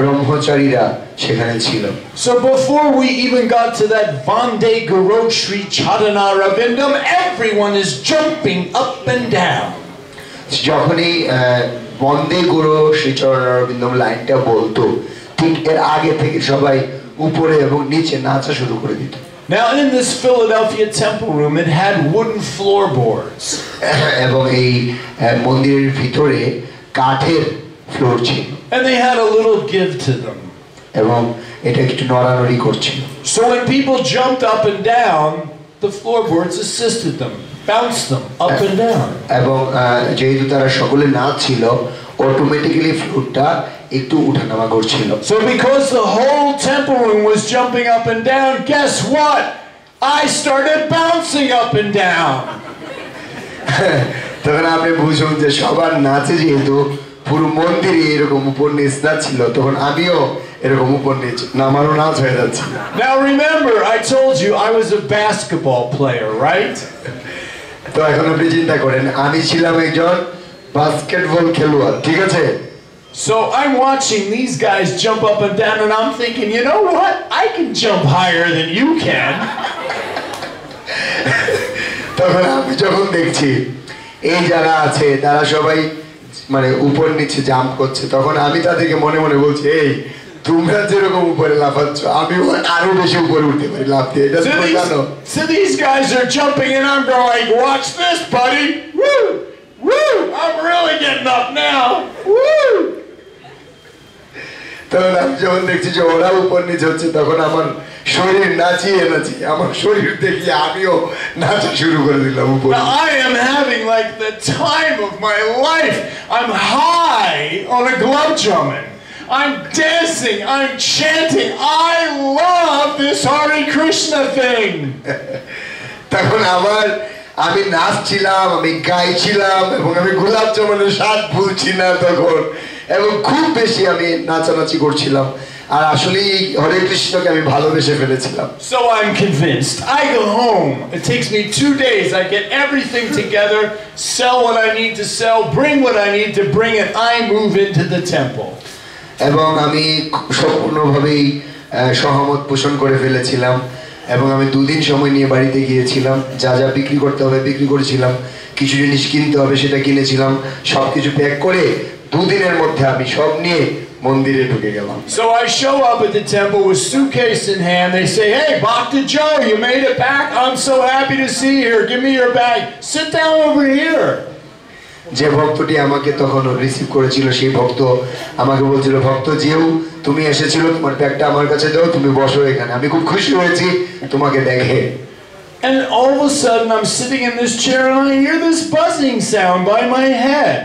[SPEAKER 2] ব্রহ্মচারীরা সেখানে ছিল
[SPEAKER 1] So before we even got to that Vande Garoshri Chadana Ravindam, everyone is jumping up and down.
[SPEAKER 2] যখনই বন্দে গুরু শ্রীচরণ অরবিন্দম লাইনটা বলতো ঠিক এর আগে থেকে সবাই উপরে এবং নিচে নাচা শুরু করে দিত
[SPEAKER 1] Now in this Philadelphia temple room it had wooden floorboards.
[SPEAKER 2] এবং এই মন্দিরের ভিতরে কাঠের ফ্লোর ছিল
[SPEAKER 1] And they had a little give to them.
[SPEAKER 2] এবং এটা একটু নড়ানড়ি করছিল
[SPEAKER 1] So when people jumped up and down, the floorboards assisted them, bounced them up and down.
[SPEAKER 2] এবং যেহেতু তারা সকলে নাচছিল অটোমেটিক্যালি ফ্লোরটা একটু উঠানামা করছিল
[SPEAKER 1] So because the whole temple room was jumping up and down, guess what? I started bouncing up and down.
[SPEAKER 2] তখন আপনি বুঝুন যে সবার নাচে যেহেতু পুরো মন্দিরে এরকম উপর নিচ নাচছিল তখন আমিও এরকম উপর নিচ নামারও নাচ হয়ে যাচ্ছে
[SPEAKER 1] Now remember, I told you I was a basketball player, right?
[SPEAKER 2] তো এখন আপনি চিন্তা করেন আমি ছিলাম একজন বাস্কেটবল খেলোয়াড় ঠিক আছে
[SPEAKER 1] So I'm watching these guys jump up and down and I'm thinking, you know what? I can jump higher than you can.
[SPEAKER 2] তখন আমি যখন দেখছি এই যারা আছে তারা সবাই মানে উপর নিচে জাম্প করছে তখন আমি তাদেরকে মনে মনে বলছি এই তোমরা যেরকম উপরে লাফাচ্ছ আমি আরো বেশি উপরে উঠতে পারি লাফ দিয়ে এটা তুমি জানো
[SPEAKER 1] So these guys are jumping and I'm going, watch this, buddy. Woo! Woo! I'm really getting up now. Woo!
[SPEAKER 2] তখন আমি যখন দেখছি যে ওরা উপর নিচে হচ্ছে তখন আমার শরীর নাচিয়ে নাচিয়ে আমার শরীর দেখিয়ে আমিও নাচা শুরু করে দিলাম উপরে
[SPEAKER 1] Now I am having like the time of my life. I'm high on a glove drumming. I'm dancing, I'm chanting. I love this Hare Krishna thing.
[SPEAKER 2] তখন আমি নাচছিলাম আমি গাইছিলাম এবং আমি গোলাপ জামুনের স্বাদ ভুলছি না তখন এবং খুব বেশি আমি নাচানাচি করছিলাম আর আসলে হরে কৃষ্ণকে আমি ভালোবেসে ফেলেছিলাম
[SPEAKER 1] So I'm convinced. I go home. It takes me 2 days. I get everything together, sell what I need to sell, bring what I need to bring, and I move into the temple.
[SPEAKER 2] এবং আমি সম্পূর্ণভাবেই সহমত পোষণ করে ফেলেছিলাম এবং আমি 2 দিন সময় নিয়ে বাড়িতে গিয়েছিলাম যা যা বিক্রি করতে হবে বিক্রি করেছিলাম কিছু জিনিস কিনতে হবে সেটা কিনেছিলাম সবকিছু প্যাক করে 2 দিনের মধ্যে আমি সব নিয়ে মন্দিরে ঢুকে গেলাম
[SPEAKER 1] So I show up at the temple with suitcase in hand. They say, "Hey, Bhakta Joe, you made it back. I'm so happy to see you here. Give me your bag. Sit down over here."
[SPEAKER 2] যে ভক্তটি আমাকে তখন receive করেছিল সেই ভক্ত আমাকে বলছিল ভক্ত জিউ তুমি এসেছিল তোমার ব্যাগটা আমার কাছে দাও তুমি বসো এখানে আমি খুব খুশি হয়েছি তোমাকে দেখে
[SPEAKER 1] And all of a sudden I'm sitting in this chair and I hear this buzzing sound by my head.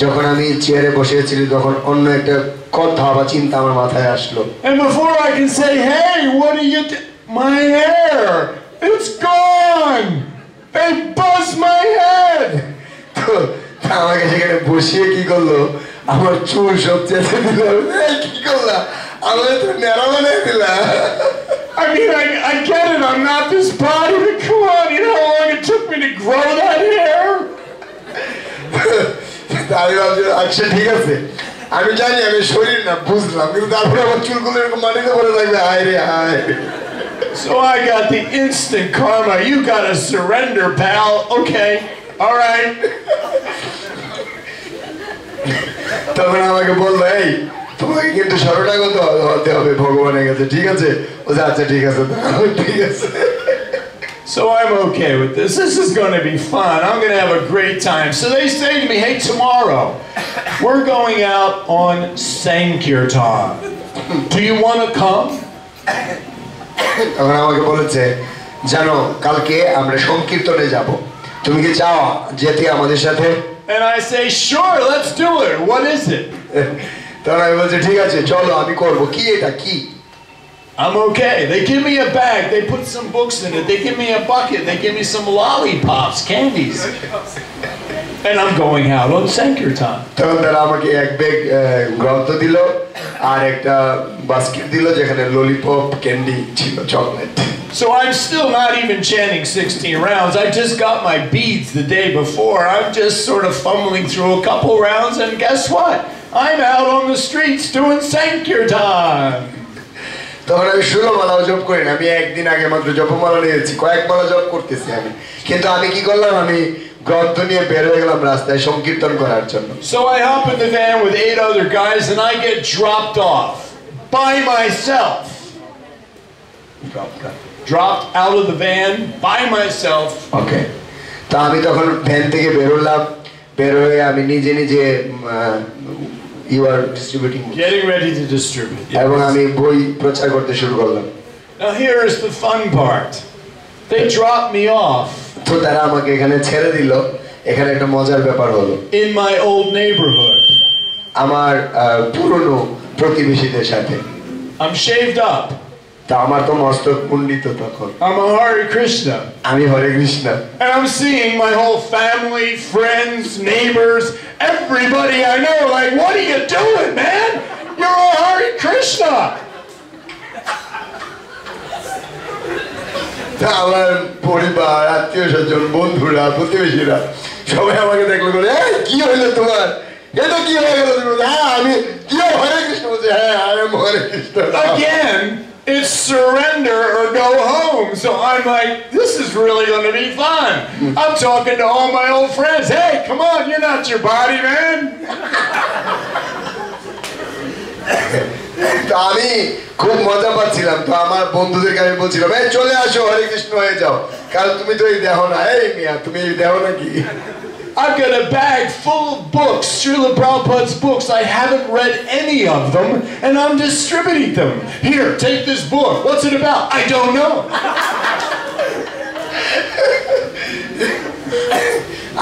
[SPEAKER 2] যখন আমি চেয়ারে বসেছিলাম তখন অন্য একটা কথা বা চিন্তা আমার মাথায় আসলো
[SPEAKER 1] And before I can say, "Hey, what are you my hair, it's gone. They buzzed my head."
[SPEAKER 2] আমাকে সেখানে বসিয়ে কি করলো আমার চুল সব চেঁচে দিল কি করলা আমাকে তো নেড়া বানিয়ে দিলা
[SPEAKER 1] I mean, I get it, I'm not this body, but come on, you know how long it took me to grow that hair?
[SPEAKER 2] আমি ভাবছি আচ্ছা ঠিক আছে আমি জানি আমি শরীর না বুঝলাম কিন্তু তারপরে আমার চুলগুলো এরকম মাটিতে পড়ে থাকবে হায় রে হায়
[SPEAKER 1] So I got the instant karma. You gotta surrender, pal. Okay, all right.
[SPEAKER 2] তখন আমাকে বললো এই তোমাকে কিন্তু শরণাগত হতে হবে ভগবানের কাছে ঠিক আছে ও আচ্ছা ঠিক আছে ঠিক আছে
[SPEAKER 1] So I'm okay with this. This is going to be fun. I'm going to have a great time. So they say to me, hey, tomorrow we're going out on Sankirtan. Do you want to come?
[SPEAKER 2] তখন আমাকে বলেছে জানো কালকে আমরা সংকীর্তনে যাব তুমি কি চাও যেতে আমাদের সাথে
[SPEAKER 1] And I say, sure, let's do it. What is it?
[SPEAKER 2] তখন আমি বলছি ঠিক আছে চলো আমি করব কি এটা কি
[SPEAKER 1] I'm okay. They give me a bag. They put some books in it. They give me a bucket. They give me some lollipops, candies. And I'm going out on Sankirtan.
[SPEAKER 2] তখন তারা আমাকে এক ব্যাগ গ্রন্থ দিল আর একটা basket দিল যেখানে lollipop candy ছিল chocolate
[SPEAKER 1] So I'm still not even chanting 16 rounds. I just got my beads the day before. I'm just sort of fumbling through a couple rounds, and guess what? I'm out on the streets doing Sankirtan.
[SPEAKER 2] তখন আমি 16 মালাও জপ করি না আমি একদিন আগে মাত্র জপমালা নিয়েছি কয়েক মালা জপ করতেছি আমি কিন্তু আমি কি করলাম আমি গ্রন্থ নিয়ে বের হয়ে গেলাম রাস্তায় সংকীর্তন করার জন্য
[SPEAKER 1] So I hop in the van with 8 other guys and I get dropped off by myself. Dropped out of the van by myself.
[SPEAKER 2] Okay. তো আমি তখন ভ্যান থেকে বের হলাম বের হয়ে আমি নিজে নিজে you are distributing
[SPEAKER 1] getting ready to distribute.
[SPEAKER 2] এবং আমি বই প্রচার করতে শুরু করলাম
[SPEAKER 1] Now here is the fun part. They dropped me off.
[SPEAKER 2] তো তারা আমাকে এখানে ছেড়ে দিল এখানে একটা মজার ব্যাপার হলো
[SPEAKER 1] In my old neighborhood.
[SPEAKER 2] আমার পুরনো প্রতিবেশীদের সাথে
[SPEAKER 1] I'm shaved up.
[SPEAKER 2] তা আমার তো মস্তক মুন্ডিত তখন
[SPEAKER 1] I'm a Hare Krishna.
[SPEAKER 2] আমি হরে Krishna
[SPEAKER 1] And I'm seeing my whole family, friends, neighbors, everybody I know like, what are you doing, man? You're a Hare Krishna.
[SPEAKER 2] তা আমার পরিবার আত্মীয় স্বজন বন্ধুরা প্রতিবেশীরা সবাই আমাকে দেখলো বলে এই কি হইলো তোমার এটা কি হয়ে গেল তুমি হ্যাঁ আমি কি হরে কৃষ্ণ বলছি হ্যাঁ আমি হরে Krishna
[SPEAKER 1] Again, it's surrender or go home. So I'm like, this is really going to be fun. I'm talking to all my old friends. Hey, come on, you're not your body, man.
[SPEAKER 2] তো আমি খুব মজা পাচ্ছিলাম তো আমার বন্ধুদেরকে আমি বলছিলাম এই চলে আসো হরে কৃষ্ণ হয়ে যাও কারণ তুমি তো এই দেহ না এই মিয়া তুমি এই দেহ নাকি
[SPEAKER 1] I've got a bag full of books, Srila Prabhupada's books. I haven't read any of them, and I'm distributing them. Here, take this book. What's it about? I don't know.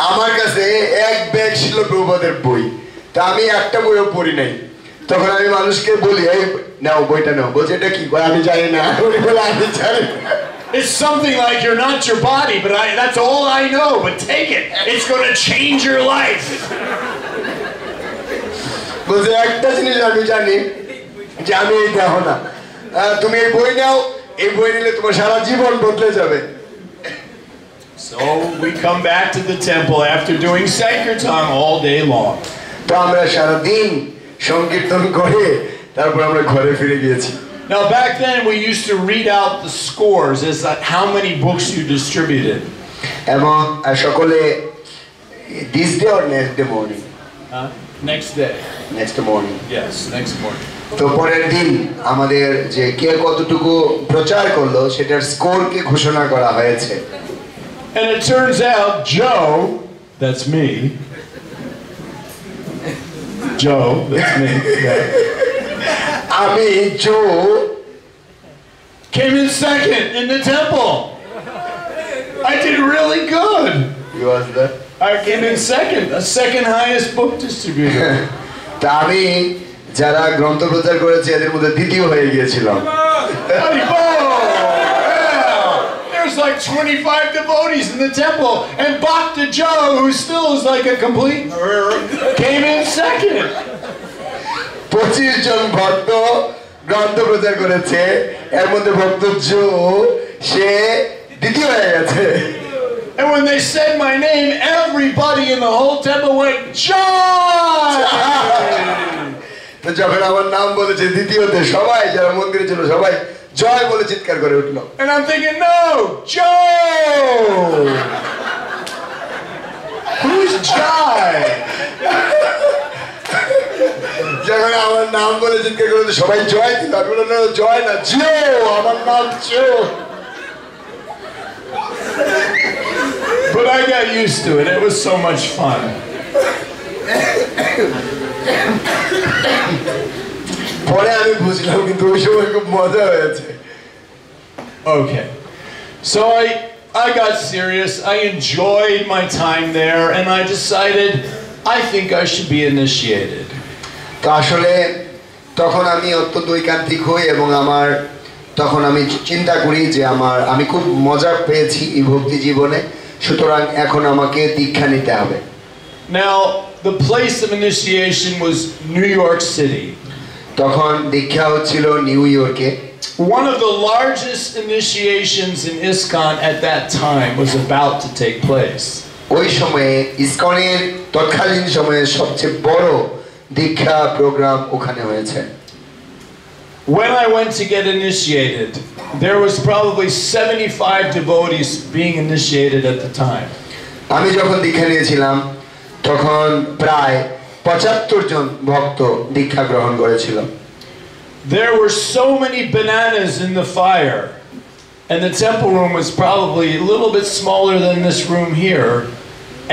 [SPEAKER 2] আমার কাছে এক ব্যাগ ছিল প্রভুপাদের বই তা আমি একটা বইও পড়ি নাই তখন আমি মানুষকে বলি এই নাও বইটা নাও বলছে এটা কি আমি জানি না আমি জানি না
[SPEAKER 1] It's something like you're not your body, but that's all I know. But take it. It's going to change your life.
[SPEAKER 2] বলছে একটা জিনিস আমি জানি যে আমি এই দেহ না তুমি এই বই নাও এই বই নিলে তোমার সারা জীবন বদলে যাবে
[SPEAKER 1] So we come back to the temple after doing Sankirtan all day long.
[SPEAKER 2] তো আমরা সারা দিন সংকীর্তন করে তারপর আমরা ঘরে ফিরে গিয়েছি
[SPEAKER 1] Now back then we used to read out the scores as how many books you distributed.
[SPEAKER 2] এবং সকলে this day or next day morning
[SPEAKER 1] Next day.
[SPEAKER 2] Next morning.
[SPEAKER 1] Yes, next morning.
[SPEAKER 2] তো পরের দিন আমাদের যে কে কতটুকু প্রচার করলো সেটার স্কোরকে ঘোষণা করা হয়েছে
[SPEAKER 1] And it turns out Joe, that's me. Joe, that's me. Yeah.
[SPEAKER 2] আমি জো
[SPEAKER 1] Came in second in the temple. I did really good.
[SPEAKER 2] You was the
[SPEAKER 1] I came in second, the second highest book distributor.
[SPEAKER 2] তা আমি যারা গ্রন্থ প্রচার করেছে এদের মধ্যে দ্বিতীয় হয়ে গিয়েছিলাম
[SPEAKER 1] Yeah. was like 25 devotees in the temple, and Bhakta Joe, who still is like a complete came in second.
[SPEAKER 2] 25 জন ভক্ত গ্রন্থ প্রচার করেছে, এর মধ্যে ভক্ত জো সে দ্বিতীয় হয়ে গেছে।
[SPEAKER 1] And when they said my name, everybody in the whole temple went, Joy!
[SPEAKER 2] তো যখন আমার নাম বলেছে দ্বিতীয়তে, সবাই যারা মন্দিরে ছিল সবাই জয় বলে চিৎকার করে উঠলো।
[SPEAKER 1] And I'm thinking, no, Joe! Who's Joy?
[SPEAKER 2] যখন আমার নাম বলে চিৎকার করে সবাই জয় দিল, আমি বললাম না জয় না, জো, আমার নাম জো।
[SPEAKER 1] But I got used to it. It was so much fun.
[SPEAKER 2] পরে আমি বুঝলাম, কিন্তু ওই সময় খুব মজা হয়েছে।
[SPEAKER 1] Okay. So I got serious. I enjoyed my time there, and I decided I think I should be initiated.
[SPEAKER 2] তো আসলে তখন আমি অত্যন্ত ঐকান্তিক হই এবং আমার তখন আমি চিন্তা করি যে আমি খুব মজা পেয়েছি এই ভক্তি জীবনে, সুতরাং এখন আমাকে দীক্ষা নিতে হবে।
[SPEAKER 1] Now, the place of initiation was New York City.
[SPEAKER 2] তখন দীক্ষা হচ্ছিল নিউ ইয়র্কে।
[SPEAKER 1] One of the largest initiations in ISKCON at that time was about to take place.
[SPEAKER 2] ওই সময়ে ইসকনের তৎকালীন সময়ে সবচেয়ে বড় দীক্ষা প্রোগ্রাম ওখানে হয়েছে।
[SPEAKER 1] When I went to get initiated, there was probably 75 devotees being initiated at the time.
[SPEAKER 2] আমি যখন দীক্ষা নিয়েছিলাম তখন প্রায় 75 জন ভক্ত দীক্ষা গ্রহণ করেছিল।
[SPEAKER 1] There were so many bananas in the fire, and the temple room was probably a little bit smaller than this room here,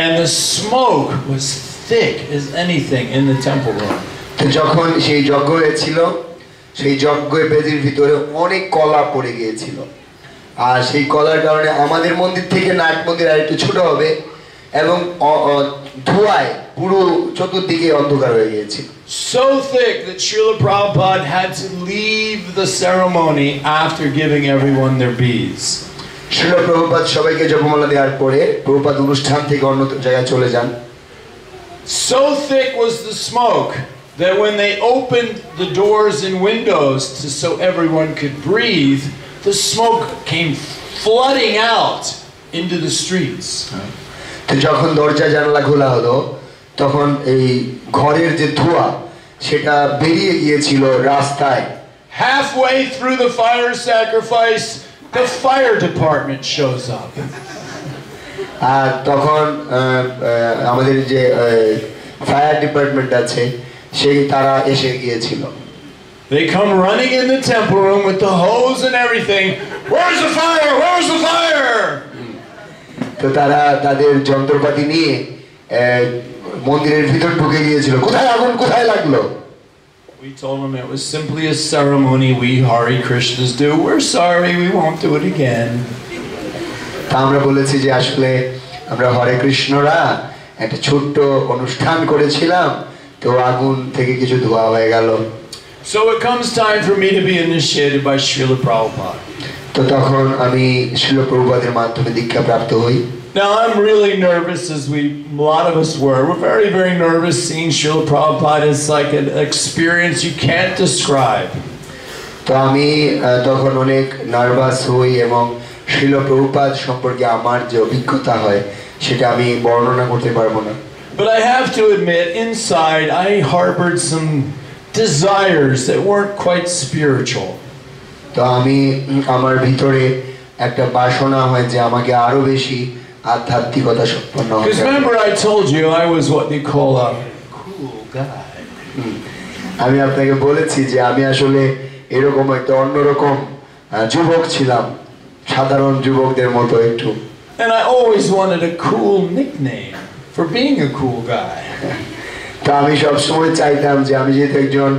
[SPEAKER 1] and the smoke was thick as anything in the temple room.
[SPEAKER 2] তো যখন সেই যজ্ঞ হয়েছিল, সেই যজ্ঞের বেদির ভিতরে অনেক কলা পড়ে গিয়েছিল, আর সেই কলার কারণে আমাদের মন্দির থেকে নাট মন্দির আরেকটু ছোট হবে এবং ধোঁয়ায় পুরো চতুর্দিকে অন্ধকার হয়ে গিয়েছিল।
[SPEAKER 1] So thick that Srila Prabhupada had to leave the ceremony after giving everyone their beads.
[SPEAKER 2] Srila Prabhupada সবাইকে জপমালা দেওয়ার পরে প্রভুপাদ অনুষ্ঠান থেকে অন্য জায়গায় চলে যান।
[SPEAKER 1] So thick was the smoke that when they opened the doors and windows so everyone could breathe, the smoke came flooding out into the streets.
[SPEAKER 2] তো যখন দরজা জানালা খোলা হলো তখন এই ঘরের যে ধোঁয়া সেটা বেরিয়ে গিয়েছিল রাস্তায়।
[SPEAKER 1] Halfway through the fire sacrifice, the fire department shows up.
[SPEAKER 2] আর তখন আমাদের যে ফায়ার ডিপার্টমেন্ট আছে সেই তারা এসে গিয়েছিল।
[SPEAKER 1] They come running in the temple room with the hose and everything. Where's the fire? Where's the fire?
[SPEAKER 2] তো তারা তাদের যন্ত্রপাতি নিয়ে মন্দিরের ভিতর ঢুকে গিয়েছিল। কোথায় আগুন, কোথায় লাগলো?
[SPEAKER 1] We told them it was simply a ceremony we Hare Krishnas do. We're sorry, we won't do it again.
[SPEAKER 2] তা আমরা বলেছি যে আসলে আমরা হরে কৃষ্ণরা একটা ছোট্ট অনুষ্ঠান করেছিলাম, তো আগুন থেকে কিছু ধোঁয়া হয়ে গেল।
[SPEAKER 1] So it comes time for me to be initiated by Srila Prabhupada.
[SPEAKER 2] তো তখন আমি শ্রীল প্রভুপাদের মাধ্যমে দীক্ষা প্রাপ্ত হই।
[SPEAKER 1] Now I'm really nervous, as a lot of us were. We're very, very nervous seeing Srila Prabhupada. It's like an experience you can't describe.
[SPEAKER 2] তো আমি তখন অনেক নার্ভাস হই এবং শ্রীল প্রভুপাদ সম্পর্কে আমার যে অভিজ্ঞতা হয় সেটা আমি বর্ণনা করতে পারবো না।
[SPEAKER 1] But I have to admit, inside I harbored some desires that weren't quite spiritual.
[SPEAKER 2] তো আমি আমার ভিতরে একটা বাসনা হয় যে আমাকে আরো বেশি আধ্যাত্মিকতা সম্পন্ন হতে হবে।
[SPEAKER 1] Because remember I told you I was what they call a cool guy.
[SPEAKER 2] আমি আপনাকে বলেছি যে আমি আসলে এরকম একটা অন্যরকম যুবক ছিলাম, সাধারণ যুবকদের মতো একটু।
[SPEAKER 1] And I always wanted a cool nickname for being a cool guy.
[SPEAKER 2] তো আমি সবসময় চাইতাম যে আমি যেহেতু একজন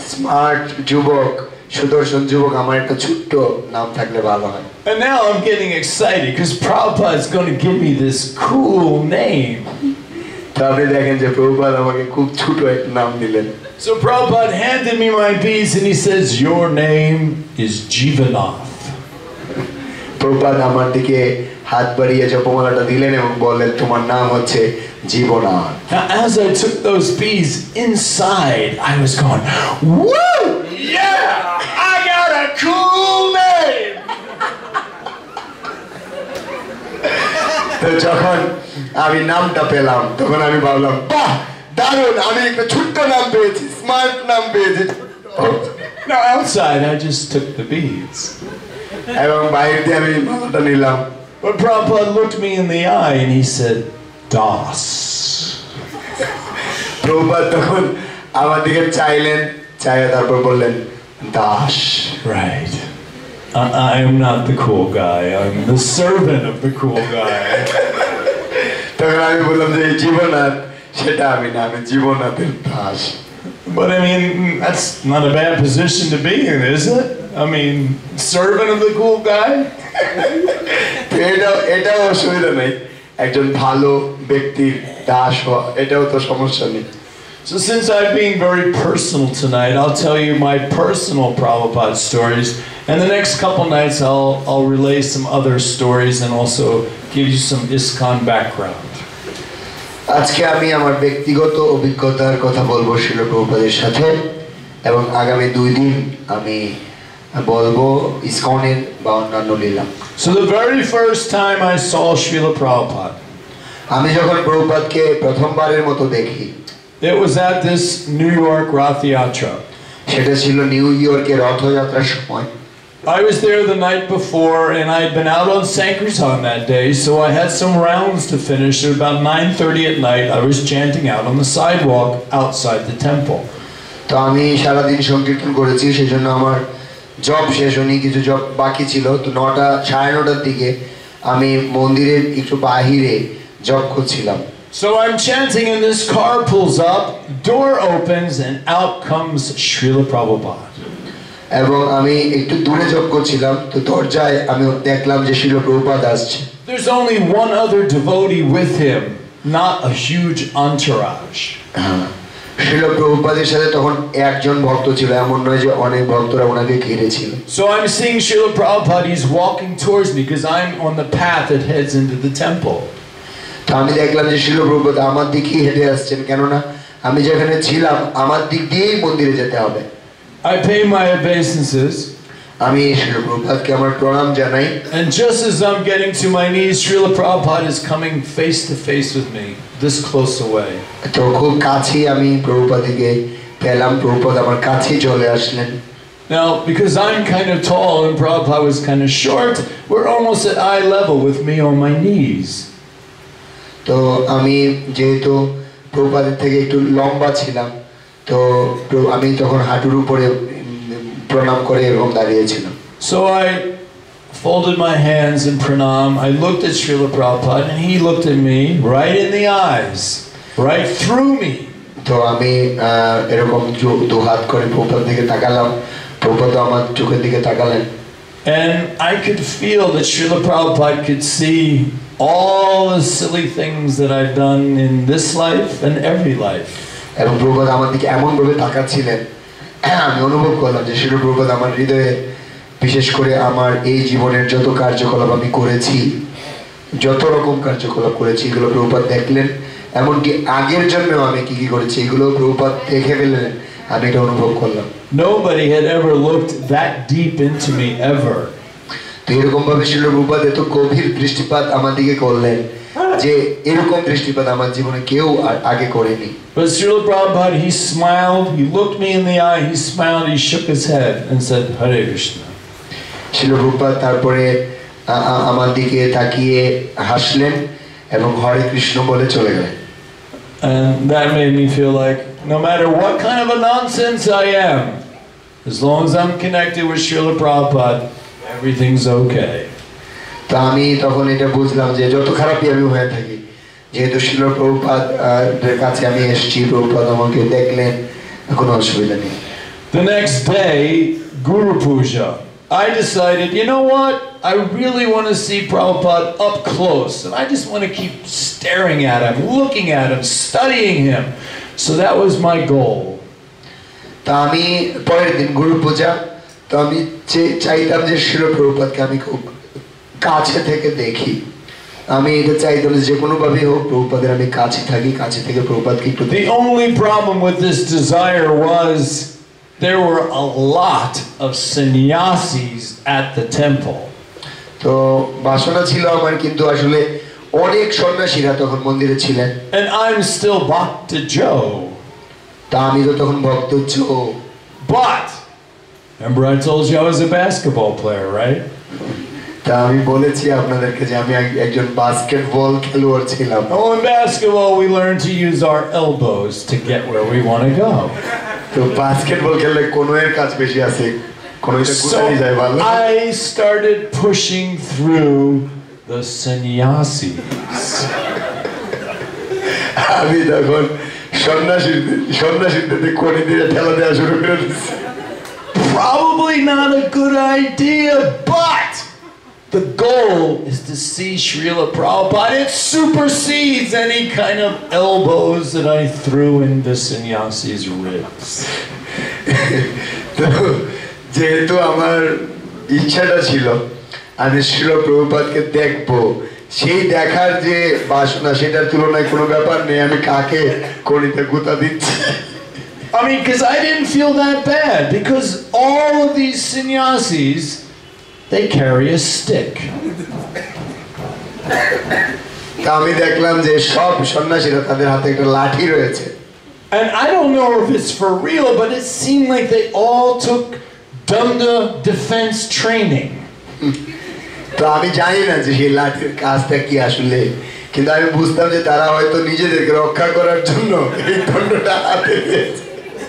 [SPEAKER 2] স্মার্ট যুবক, সুদর্শন যুবক, আমার একটা ছোট্ট নাম থাকলে ভালো হয়।
[SPEAKER 1] And now I'm getting excited because Prabhupada is going to give me this cool name.
[SPEAKER 2] তো আপনি দেখেন যে প্রভুপাদ আমাকে খুব ছোট একটা নাম দিলেন।
[SPEAKER 1] So Prabhupada handed me my beads and he says, "Your name is Jivanath."
[SPEAKER 2] Prabhupada আমার দিকে হাত বাড়িয়ে জপমালাটা দিলেন এবং বললেন তোমার নাম হচ্ছে জীবনাথ।
[SPEAKER 1] Now, as I took those beads inside, I was going, woo! Yeah! I got a cool name!
[SPEAKER 2] তো যখন আমি নামটা পেলাম তখন আমি ভাবলাম বাহ দারুণ, আমি একটা ছোট্ট নাম পেয়েছি, স্মার্ট নাম পেয়েছি।
[SPEAKER 1] Now, outside, I just took the beads.
[SPEAKER 2] এবং বাইরে দিয়ে আমি মালাটা নিলাম।
[SPEAKER 1] But Prabhupada looked me in the eye and he said, Das.
[SPEAKER 2] Prabhupada তখন আমার দিকে চাইলেন, চাইয়া তারপর বললেন Das.
[SPEAKER 1] Right. I am not the cool guy. I'm the servant of the cool guy.
[SPEAKER 2] তখন আমি বললাম যে জীবনাথ সেটা আমি না, আমি জীবনাথের Das.
[SPEAKER 1] But I mean, that's not a bad position to be in, is it? I mean, servant of the cool guy?
[SPEAKER 2] এটাও অসুবিধা নেই, একজন ভালো ব্যক্তির দাস হওয়া এটাও তো সমস্যা নেই।
[SPEAKER 1] So since I'm being very personal tonight, I'll tell you my personal Prabhupada stories, and the next couple nights I'll relay some other stories and also give you some ISKCON background.
[SPEAKER 2] আজকে আমি আমার ব্যক্তিগত অভিজ্ঞতার কথা বলবো শিল প্রভুপাদের সাথে, এবং আগামী 2 দিন আমি বলবো ইসকনের বা অন্যান্য লীলা।
[SPEAKER 1] So the very first time I saw Srila Prabhupada,
[SPEAKER 2] আমি যখন প্রভুপাদকে প্রথমবারের মতো দেখি,
[SPEAKER 1] it was at this New York Rath Yatra.
[SPEAKER 2] সেটা ছিল নিউ ইয়র্কের রথযাত্রার সময়।
[SPEAKER 1] I was there the night before and I had been out on Sankirtan that day, so I had some rounds to finish. At about 9:30 at night, I was chanting out on the sidewalk outside the temple.
[SPEAKER 2] তো আমি সারাদিন সংকীর্তন করেছি, সেজন্য আমার job শেষ হয়নি, কিছু জব বাকি ছিল। তো 9:30 দিকে আমি মন্দিরের একটু বাহিরে জব করছিলাম।
[SPEAKER 1] So I'm chanting and this car pulls up, door opens and out comes Srila Prabhupada.
[SPEAKER 2] এবং আমি একটু দূরে জব করছিলাম, তো দরজায় আমি দেখলাম যে শিল প্রভুপাদ আসছে।
[SPEAKER 1] There's only one other devotee with him, not a huge entourage.
[SPEAKER 2] শিল প্রভুপাদের সাথে তখন একজন ভক্ত ছিল, এমন নয় যে অনেক ভক্তরা ওনাকে ঘিরে ছিল।
[SPEAKER 1] So I'm seeing Srila Prabhupada, he's walking towards me because I'm on the path that heads into the temple.
[SPEAKER 2] তো আমি দেখলাম যে শিল প্রভুপাদ আমার দিকেই হেঁটে আসছেন, কেননা আমি যেখানে ছিলাম আমার দিক দিয়েই মন্দিরে যেতে হবে।
[SPEAKER 1] I pay my obeisances.
[SPEAKER 2] আমি শিল প্রভুপাদকে আমার প্রণাম জানাই।
[SPEAKER 1] And just as I'm getting to my knees, Srila Prabhupada is coming face to face with me, this close away.
[SPEAKER 2] তো খুব কাছেই আমি প্রভুপাদকে পেলাম, প্রভুপাদ আমার কাছেই চলে আসলেন।
[SPEAKER 1] Now, because I'm kind of tall and Prabhupada was kind of short, we're almost at eye level with me on my knees.
[SPEAKER 2] তো আমি যেহেতু প্রভুপাদের থেকে একটু লম্বা ছিলাম, তো আমি তখন হাঁটুর উপরে প্রণাম করে এরকম দাঁড়িয়েছিলাম।
[SPEAKER 1] So I folded my hands in pranam. I looked at Srila Prabhupada and he looked at me right in the eyes, right through me.
[SPEAKER 2] তো আমি এরকম দু হাত করে প্রভুপাদের দিকে তাকালাম, প্রভুপাদ আমার চোখের দিকে তাকালেন।
[SPEAKER 1] And I could feel that Srila Prabhupada could see all the silly things that I've done in this life and every life.
[SPEAKER 2] এবং প্রভুপাদ আমার দিকে এমন ভাবে তাকাচ্ছিলেন, আমি অনুভব করলাম যে শিল প্রভুপাদ আমার হৃদয়ে, বিশেষ করে আমার এই জীবনের যত কার্যকলাপ আমি করেছি, যত রকম কার্যকলাপ করেছি, এগুলো প্রভুপাদ দেখলেন। এমনকি আগের জন্মেও আমি কি কি করেছি এগুলো প্রভুপাদ দেখে ফেললেন, আমি এটা অনুভব করলাম।
[SPEAKER 1] Nobody had ever looked that deep into me ever.
[SPEAKER 2] তো এরকম ভাবে শিল প্রভুপাদ এত গভীর দৃষ্টিপাত আমার দিকে করলেন যে এরকম দৃষ্টিপাত আমার জীবনে কেউ আগে করেনি।
[SPEAKER 1] But Srila Prabhupada, he smiled, he looked me in the eye, he smiled, he shook his head and said, Hare Krishna.
[SPEAKER 2] শিল প্রভুপাদ তারপরে আমার দিকে তাকিয়ে হাসলেন এবং হরে কৃষ্ণ বলে চলে গেলেন।
[SPEAKER 1] And that made me feel like no matter what kind of a nonsense I am, as long as I'm connected with Srila Prabhupada, everything's okay.
[SPEAKER 2] তো আমি তখন এটা বুঝলাম যে যত খারাপই আমি হয়ে থাকি, যেহেতু শিল প্রভুপাদের কাছে আমি এসেছি, প্রভুপাদ আমাকে দেখলেন, কোনো অসুবিধা নেই।
[SPEAKER 1] The next day, Guru Puja, I decided, you know what? I really want to see Prabhupada up close, and I just want to keep staring at him, looking at him, studying him. So that was my goal.
[SPEAKER 2] তা আমি পরের দিন গুরু পূজা, তো আমি চাইতাম যে শিল প্রভুপাদকে আমি খুব কাছে থেকে দেখি আমি এটা চাইতাম যে কোনো ভাবে হোক প্রভুপাদের আমি কাছে থাকি কাছে থেকে প্রভুপাদকে একটু
[SPEAKER 1] The only problem with this desire was there were a lot of sannyasis at the temple.
[SPEAKER 2] তো বাসনা ছিল আমার কিন্তু আসলে অনেক সন্ন্যাসীরা তখন মন্দিরে ছিলেন
[SPEAKER 1] And I'm still Bhakta Joe.
[SPEAKER 2] তা আমি তো তখন ভক্ত জো
[SPEAKER 1] But remember I told you I was a basketball player, right?
[SPEAKER 2] তা আমি বলেছি আপনাদেরকে যে আমি একজন বাস্কেটবল খেলোয়াড় ছিলাম
[SPEAKER 1] Oh, in basketball we learn to use our elbows to get where we want to go.
[SPEAKER 2] তো বাস্কেটবল খেললে কোনোর কাজ বেশি আছে কোনোটা
[SPEAKER 1] So
[SPEAKER 2] কোথায় যায় ভালো
[SPEAKER 1] I started pushing through the sannyasis.
[SPEAKER 2] আমি তখন সন্ন্যাসীদের কোণে দিয়ে ঠেলা দেওয়া শুরু করে দিচ্ছি
[SPEAKER 1] Probably not a good idea, but the goal is to see Srila Prabhupada. It supersedes any kind of elbows that I threw into sannyasi's ribs.
[SPEAKER 2] তো যেহেতু আমার ইচ্ছাটা ছিল আমি শ্রীল প্রভুপাদকে দেখবো সেই দেখার যে বাসনা সেটার তুলনায় কোনো ব্যাপার নেই আমি কাকে কণিতে গুতা দিচ্ছি
[SPEAKER 1] I mean, because I didn't feel that bad, because all of these sannyasis, they carry a stick.
[SPEAKER 2] তা আমি দেখলাম যে সব সন্ন্যাসীরা তাদের হাতে একটা লাঠি রয়েছে
[SPEAKER 1] And I don't know if it's for real, but it seemed like they all took Dunda defense training.
[SPEAKER 2] তো আমি জানি না যে সেই লাঠির কাজটা কি আসলে কিন্তু আমি বুঝতাম যে তারা হয়তো নিজেদেরকে রক্ষা করার জন্য এই দণ্ডটা হাতে নিয়েছে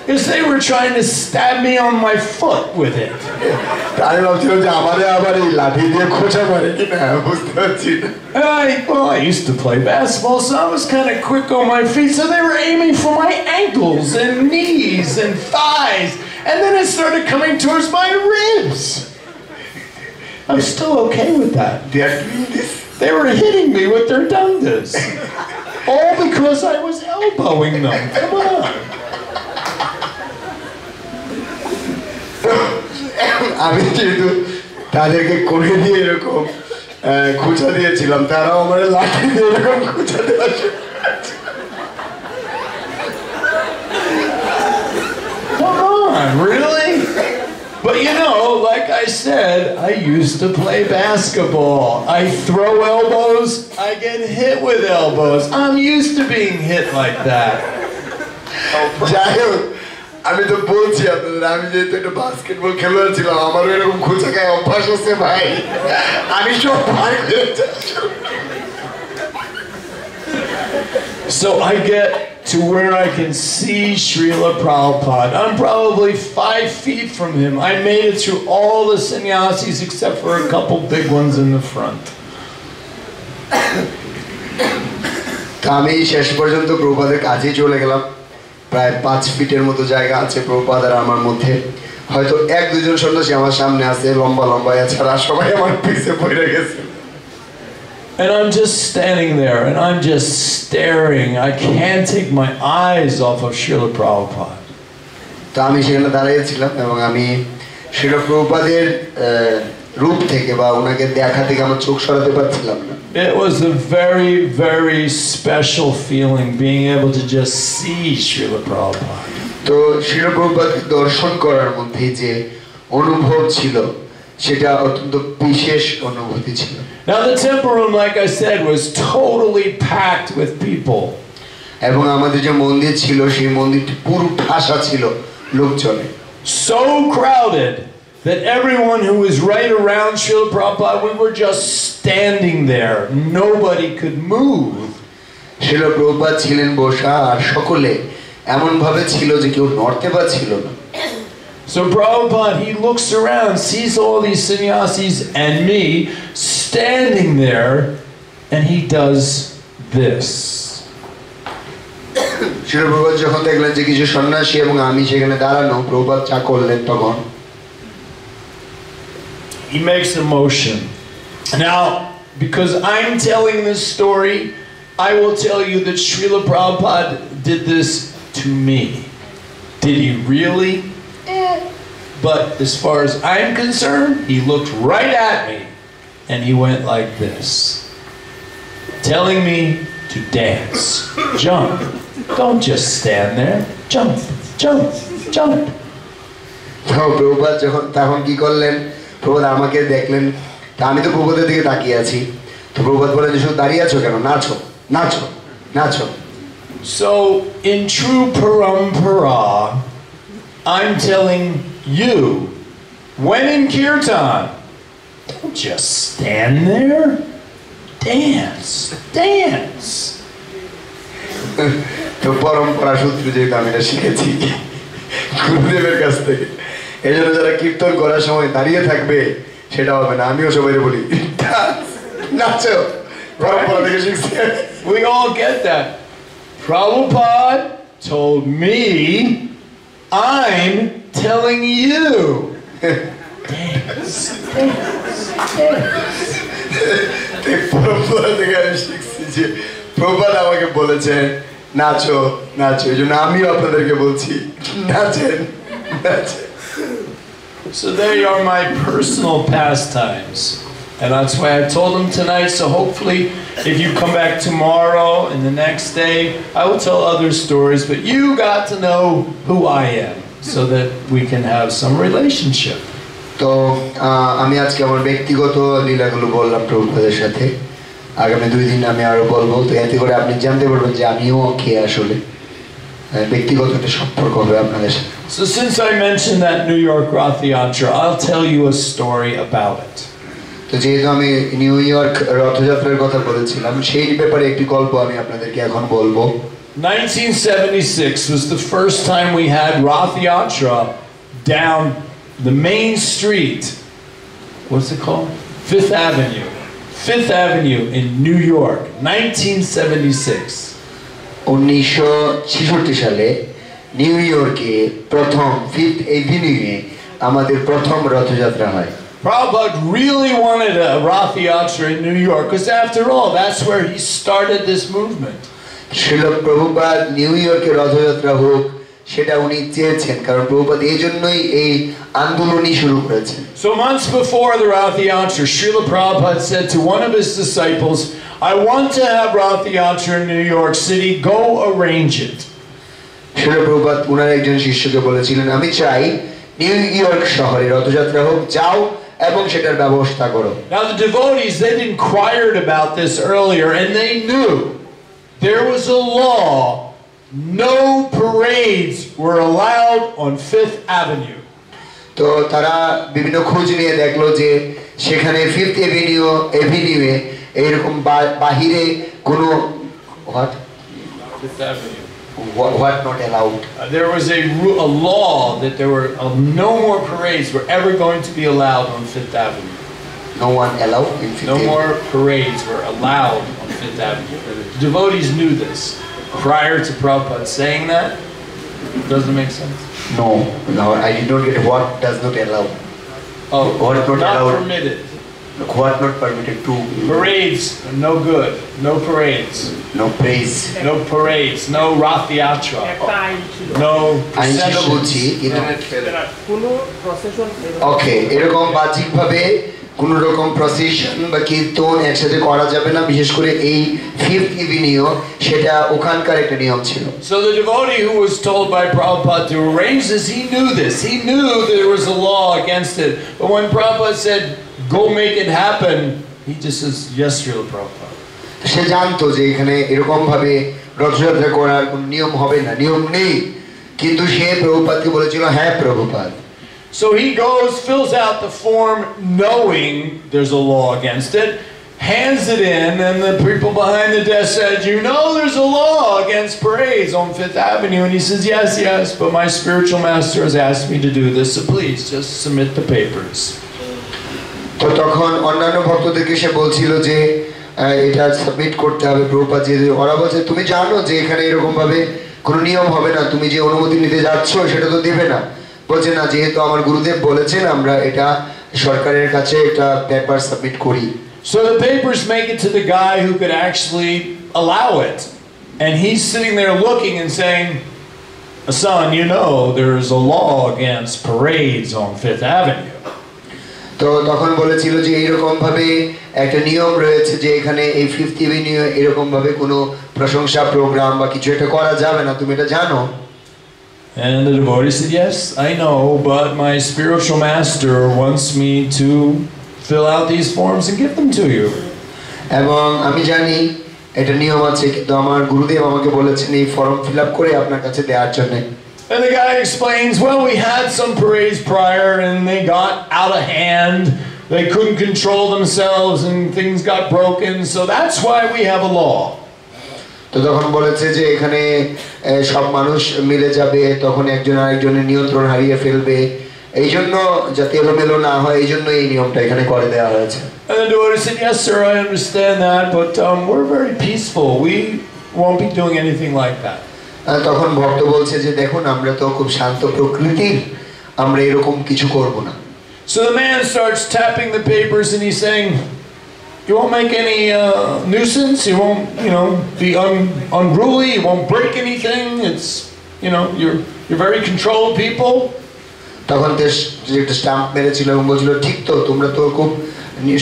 [SPEAKER 1] Because they were trying to stab me on my foot with it.
[SPEAKER 2] আমি ভাবছিলাম যে আমারে আবার এই লাঠি দিয়ে খোঁচা মারে কিনা বুঝতে পারছি না
[SPEAKER 1] And I used to play basketball, so I was kind of quick on my feet, so they were aiming for my ankles and knees and thighs, and then it started coming towards my ribs. I'm still okay with that.
[SPEAKER 2] They are doing this.
[SPEAKER 1] They were hitting me with their dundas. All because I was elbowing them. Come on.
[SPEAKER 2] আমি যেহেতু তাদেরকে কোণে দিয়ে এরকম খুঁচা দিয়েছিলাম তারাও আমার লাঠি দিয়ে এরকম খুঁচা দেওয়া
[SPEAKER 1] Come on, really? But you know, like I said, I used to play basketball. I throw elbows, I get hit with elbows. I'm used to being hit like that.
[SPEAKER 2] যাই হোক আমি তো বলছি আপনাদের আমি যেহেতু একটা বাস্কেটবল খেলোয়াড় ছিলাম আমারও এরকম খুঁচা খায় অভ্যাস আছে ভাই আমি সব ভাই
[SPEAKER 1] So I get to where I can see Srila Prabhupada. I'm probably 5 feet from him. I made it through all the sannyasis except for a couple big ones in the front.
[SPEAKER 2] তা আমি শেষ পর্যন্ত প্রভুপাদের কাছেই চলে গেলাম প্রায় 5 ফিটের মতো জায়গা আছে প্রভুপাদ আর আমার মধ্যে হয়তো 1-2 জন সন্ন্যাসী আমার সামনে আছে লম্বা লম্বা এছাড়া সবাই আমার পিছে পড়ে গেছে
[SPEAKER 1] And I'm just standing there and I'm just staring. I can't take my eyes off of Srila Prabhupada.
[SPEAKER 2] তা আমি সেখানে দাঁড়িয়েছিলাম এবং আমি শ্রীল প্রভুপাদের রূপ থেকে বা ওনাকে দেখা থেকে আমার চোখ সরাতে পারছিলাম না
[SPEAKER 1] It was a very, very special feeling being able to just see Srila Prabhupada.
[SPEAKER 2] তো শ্রীল প্রভুপাদকে দর্শন করার মধ্যে যে অনুভব ছিল সেটা অত্যন্ত বিশেষ অনুভূতি ছিল
[SPEAKER 1] Now the temple room, like I said, was totally packed with people.
[SPEAKER 2] এবং আমাদের যে মন্দির ছিল সেই মন্দিরটি পুরো ঠাসা ছিল লোকজনে
[SPEAKER 1] So crowded that everyone who was right around Srila Prabhupada, we were just standing there. Nobody could move.
[SPEAKER 2] Srila Prabhupada ছিলেন বসা আর সকলে এমন ভাবে ছিল যে কেউ নড়তে পারছিল না
[SPEAKER 1] So Prabhupada, he looks around, sees all these sannyasis and me standing there, and he does this.
[SPEAKER 2] Srila Prabhupada যখন দেখলেন যে কিছু সন্ন্যাসী এবং আমি সেখানে দাঁড়ানো প্রভুপাদ চা করলেন তখন
[SPEAKER 1] He makes a motion. Now, because I'm telling this story, I will tell you that Srila Prabhupada did this to me. Did he really? But as far as I'm concerned, he looked right at me and he went like this, telling me to dance, jump, don't just stand there, jump, jump, jump.
[SPEAKER 2] তো প্রভুপাদ যখন তখন কি করলেন, প্রভুপাদ আমাকে দেখলেন, তা আমি তো প্রভুপাদের দিকে তাকিয়ে আছি, তো প্রভুপাদ বলেন যে শুধু দাঁড়িয়ে আছো কেন, নাচো নাচো নাচো।
[SPEAKER 1] So in true parampara, I'm telling you, when in kirtan, don't just stand there, dance, dance.
[SPEAKER 2] তো পরম্পরা সূত্রে যেহেতু আমি এটা শিখেছি গুরুদেবের কাছ থেকে, এই জন্য যারা কীর্তন করার সময় দাঁড়িয়ে থাকবে সেটা হবে না, আমিও সবাই বলি নাচো, পরম্পরা থেকে শিখছি।
[SPEAKER 1] We all get that. Prabhupada told me, I'm telling you. Dance, dance, dance.
[SPEAKER 2] পরম্পরা থেকে আমি শিখছি যে প্রভুপাদ আমাকে বলেছেন নাচো নাচো, এই জন্য আমিও আপনাদেরকে বলছি নাচেন নাচেন।
[SPEAKER 1] So they are my personal pastimes. And that's why I told them tonight, so hopefully if you come back tomorrow and the next day, I will tell other stories, but you got to know who I am so that we can have some relationship.
[SPEAKER 2] তো আমি আজকে আমার ব্যক্তিগত লীলাগুলো বললাম প্রভুপাদের সাথে, আগামী 2 দিন আমি আরো বলবো, তো এতে করে আপনি জানতে পারবেন যে আমিও কে আসলে, ব্যক্তিগত একটা সম্পর্ক হবে আপনাদের সাথে।
[SPEAKER 1] So since I mentioned that New York Rath Yatra, I'll tell you a story about it.
[SPEAKER 2] তো যেহেতু আমি নিউ ইয়র্ক রথযাত্রার কথা বলেছিলাম, সেই ব্যাপারে একটি গল্প আমি আপনাদেরকে এখন বলবো।
[SPEAKER 1] 1976 was the first time we had Rath Yatra down the main street. What's it called? Fifth Avenue. Fifth Avenue in New York, 1976.
[SPEAKER 2] 1966 সালে নিউ ইয়র্কে প্রথম ফিফথ এভিনিউয়ে আমাদের প্রথম রথযাত্রা হয়।
[SPEAKER 1] Prabhupada really wanted a Rath Yatra in New York because after all, that's where he started this movement.
[SPEAKER 2] শিল Prabhupada new ইয়র্কে রথযাত্রা হোক সেটা উনি চেয়েছেন, কারণ প্রভুপাদ এই জন্যই এই আন্দোলনই শুরু করেছেন।
[SPEAKER 1] So months before the Rath Yatra, Srila Prabhupada said to one of his disciples, I want to have Rath Yatra in New York City, go arrange it.
[SPEAKER 2] শিল প্রভুপাদ উনার একজন শিষ্যকে বলেছিলেন, আমি চাই নিউ ইয়র্ক শহরে রথযাত্রা হোক, যাও এবং সেটার ব্যবস্থা করো।
[SPEAKER 1] Now the devotees, they'd inquired about this earlier and they knew there was a law, no parades were allowed on Fifth Avenue.
[SPEAKER 2] তো তারা বিভিন্ন খোঁজ নিয়ে দেখলো যে সেখানে ফিফথ এভিনিউয়ে এইরকম বাহিরে কোনো
[SPEAKER 1] Fifth Avenue.
[SPEAKER 2] what not allowed.
[SPEAKER 1] There was a law that there were no more parades were ever going to be allowed on Fifth Avenue.
[SPEAKER 2] No one allowed in Fifth
[SPEAKER 1] No
[SPEAKER 2] Avenue.
[SPEAKER 1] more parades were allowed on Fifth Avenue. The devotees knew this prior to Prabhupada saying that. Doesn't make sense?
[SPEAKER 2] No, I did not get what does not allow.
[SPEAKER 1] Oh,
[SPEAKER 2] What not
[SPEAKER 1] not
[SPEAKER 2] allowed?
[SPEAKER 1] permitted.
[SPEAKER 2] What not permitted to.
[SPEAKER 1] Parades, no good. No parades.
[SPEAKER 2] No praise.
[SPEAKER 1] No parades. No Rath Yatra. No
[SPEAKER 2] আইন ছিল বুঝছি,
[SPEAKER 1] processions.
[SPEAKER 2] ওকে, এরকম বাহ্যিকভাবে কোন রকম procession বা কীর্তন একসাথে করা যাবে না, বিশেষ করে এই ফিফথ এভিনিউ সেটা ওখানকার একটা নিয়ম ছিল।
[SPEAKER 1] So the devotee who was told by Prabhupada to arrange this, he knew this. He knew there was a law against it. But when Prabhupada said, go make it happen, he just says, yes, Srila Prabhupada.
[SPEAKER 2] সে জানতো যে এখানে এরকম ভাবে রথযাত্রা করার কোনো নিয়ম হবে না, নিয়ম নেই, কিন্তু সে প্রভুপাদকে বলেছিল হ্যাঁ Prabhupada.
[SPEAKER 1] So he goes, fills out the form knowing there's a law against it, hands it in, and the people behind the desk said, you know there's a law against parades on Fifth Avenue. And he says, yes, yes, but my spiritual master has asked me to do this, so please just submit the papers.
[SPEAKER 2] তো তখন অন্যান্য ভক্তদেরকে সে বলছিল যে এটা submit করতে হবে প্রভুপাদ, যে ওরা বলছে তুমি জানো যে এখানে এরকম ভাবে কোনো নিয়ম হবে না, তুমি যে অনুমতি নিতে যাচ্ছ সেটা তো দেবে না। বলছে না, যেহেতু আমার গুরুদেব বলেছেন আমরা এটা সরকারের কাছে একটা পেপার সাবমিট করি।
[SPEAKER 1] So the papers make it to the guy who could actually allow it. And he's sitting there looking and saying, son, you know there's a law against parades on Fifth Avenue.
[SPEAKER 2] তো তো তখন বলেছিল যে এইরকম ভাবে একটা নিয়ম রয়েছে যে এখানে এই ফিফথ এভিনিউ এরকম ভাবে কোনো প্রশংসা প্রোগ্রাম বা কিছু একটা করা যাবে না, তুমি এটা জানো?
[SPEAKER 1] And the devotee said, yes, I know, but my spiritual master wants me to fill out these forms and give them to you.
[SPEAKER 2] এবং আমি জানি এটা নিয়ম আছে, কিন্তু আমার গুরুদেব আমাকে বলেছেন এই ফর্ম ফিল আপ করে আপনার কাছে দেওয়ার জন্য।
[SPEAKER 1] And the guy explains, well, we had some parades prior and they got out of hand. They couldn't control themselves and things got broken, so that's why we have a law.
[SPEAKER 2] তো তখন বলেছে যে এখানে সব মানুষ মিলে যাবে, তখন একজন আরেকজনের নিয়ন্ত্রণ হারিয়ে ফেলবে, এই জন্য যাতে এলোমেলো না হয় এই জন্য এই নিয়মটা এখানে করে দেওয়া হয়েছে।
[SPEAKER 1] And the devotee said, yes sir, I understand that, but we're very peaceful. We won't be doing anything like that.
[SPEAKER 2] তখন ভক্ত বলছে যে দেখুন আমরা তো খুব শান্ত প্রকৃতির, আমরা এরকম কিছু করব না।
[SPEAKER 1] So the man starts tapping the papers and he's saying, you won't make any nuisance, you won't, be unruly, you won't break anything. It's, you're very controlled people.
[SPEAKER 2] তখন একটা স্ট্যাম্প মেরেছিল এবং বলছিল ঠিক তো, তোমরা তো খুব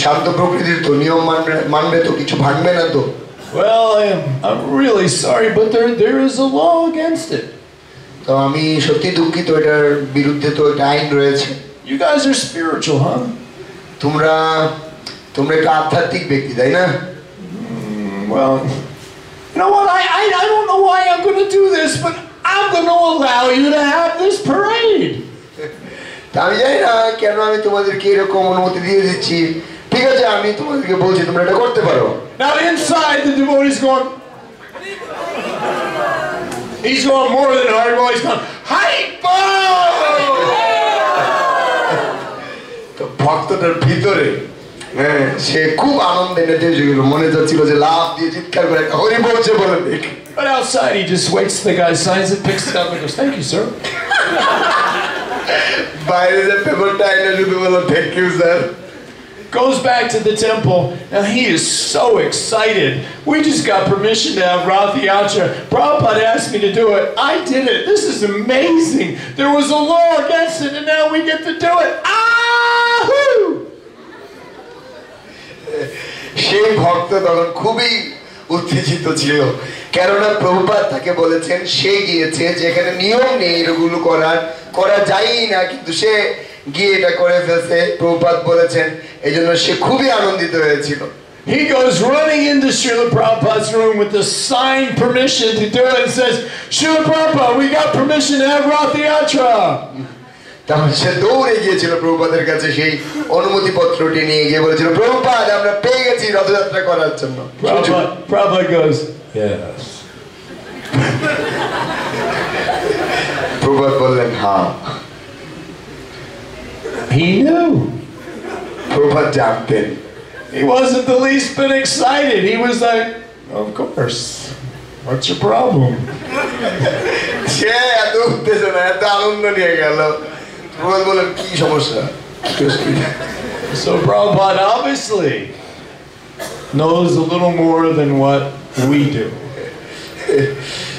[SPEAKER 2] শান্ত প্রকৃতির, তো নিয়ম মানবে তো, কিছু ভাঙবে না তো।
[SPEAKER 1] Well, I'm really sorry, but there is a law against it.
[SPEAKER 2] তো আমি সত্যি দুঃখিত, এটার বিরুদ্ধে তো একটা আইন রয়েছে।
[SPEAKER 1] You guys are spiritual, huh?
[SPEAKER 2] তোমরা একটা আধ্যাত্মিক ব্যক্তি, তাই না?
[SPEAKER 1] Well, you know what? I don't know why I'm going to do this, but I'm going to allow you to have this parade.
[SPEAKER 2] তা আমি জানি না কেন আমি তোমাদেরকে এরকম অনুমতি দিয়ে দিচ্ছি, ঠিক আছে আমি তোমাদেরকে বলছি তোমরা এটা করতে পারো।
[SPEAKER 1] Now inside the devotee's going, he's going more than Haribo, he's going, Haribo!
[SPEAKER 2] তো ভক্তটার ভিতরে সে খুব আনন্দে নেচে গেল, মনে যাচ্ছিল যে লাভ দিয়ে চিৎকার করে একটা হরি বলছে বলে দেখ।
[SPEAKER 1] But outside he just waits till the guy signs it, picks it up and goes, thank you sir.
[SPEAKER 2] বাইরে যে পেপারটা এনে শুধু বলো thank you sir.
[SPEAKER 1] Goes back to the temple. Now he is so excited. We just got permission to have Rath Yatra. Prabhupada asked me to do it. I did it. This is amazing. There was a law against it and now we get to do it. Ahoo!
[SPEAKER 2] সেই ভক্ত তখন খুবই উত্তেজিত ছিল, কেননা প্রভুপাদ তাকে বলেছেন সে গিয়েছে যেখানে নিয়ম নেই এগুলো করা যায়ই না, কিন্তু সে গিয়ে এটা করে ফেলছে, প্রভুপাদ বলেছেন, এই জন্য সে খুবই আনন্দিত হয়েছিল।
[SPEAKER 1] He goes running into Srila Prabhupada's room with the signed permission to do it and says, Srila Prabhupada, we got permission to have Rath Yatra.
[SPEAKER 2] তখন সে দৌড়ে গিয়েছিল প্রভুপাদের কাছে, সেই অনুমতি পত্রটি নিয়ে গিয়ে বলেছিল, প্রভুপাদ আমরা পেয়ে গেছি রথযাত্রা করার জন্য।
[SPEAKER 1] Prabhupada goes, yes.
[SPEAKER 2] প্রভুপাদ বললেন হ্যাঁ।
[SPEAKER 1] He knew.
[SPEAKER 2] প্রভুপাদ জানতেন।
[SPEAKER 1] He wasn't the least bit excited. He was like, of course. What's your problem?
[SPEAKER 2] সে এত উত্তেজনা, এত আনন্দ নিয়ে গেল। প্রভুপাদ বললেন কি সমস্যা?
[SPEAKER 1] So Prabhupada obviously knows a little more than what we do.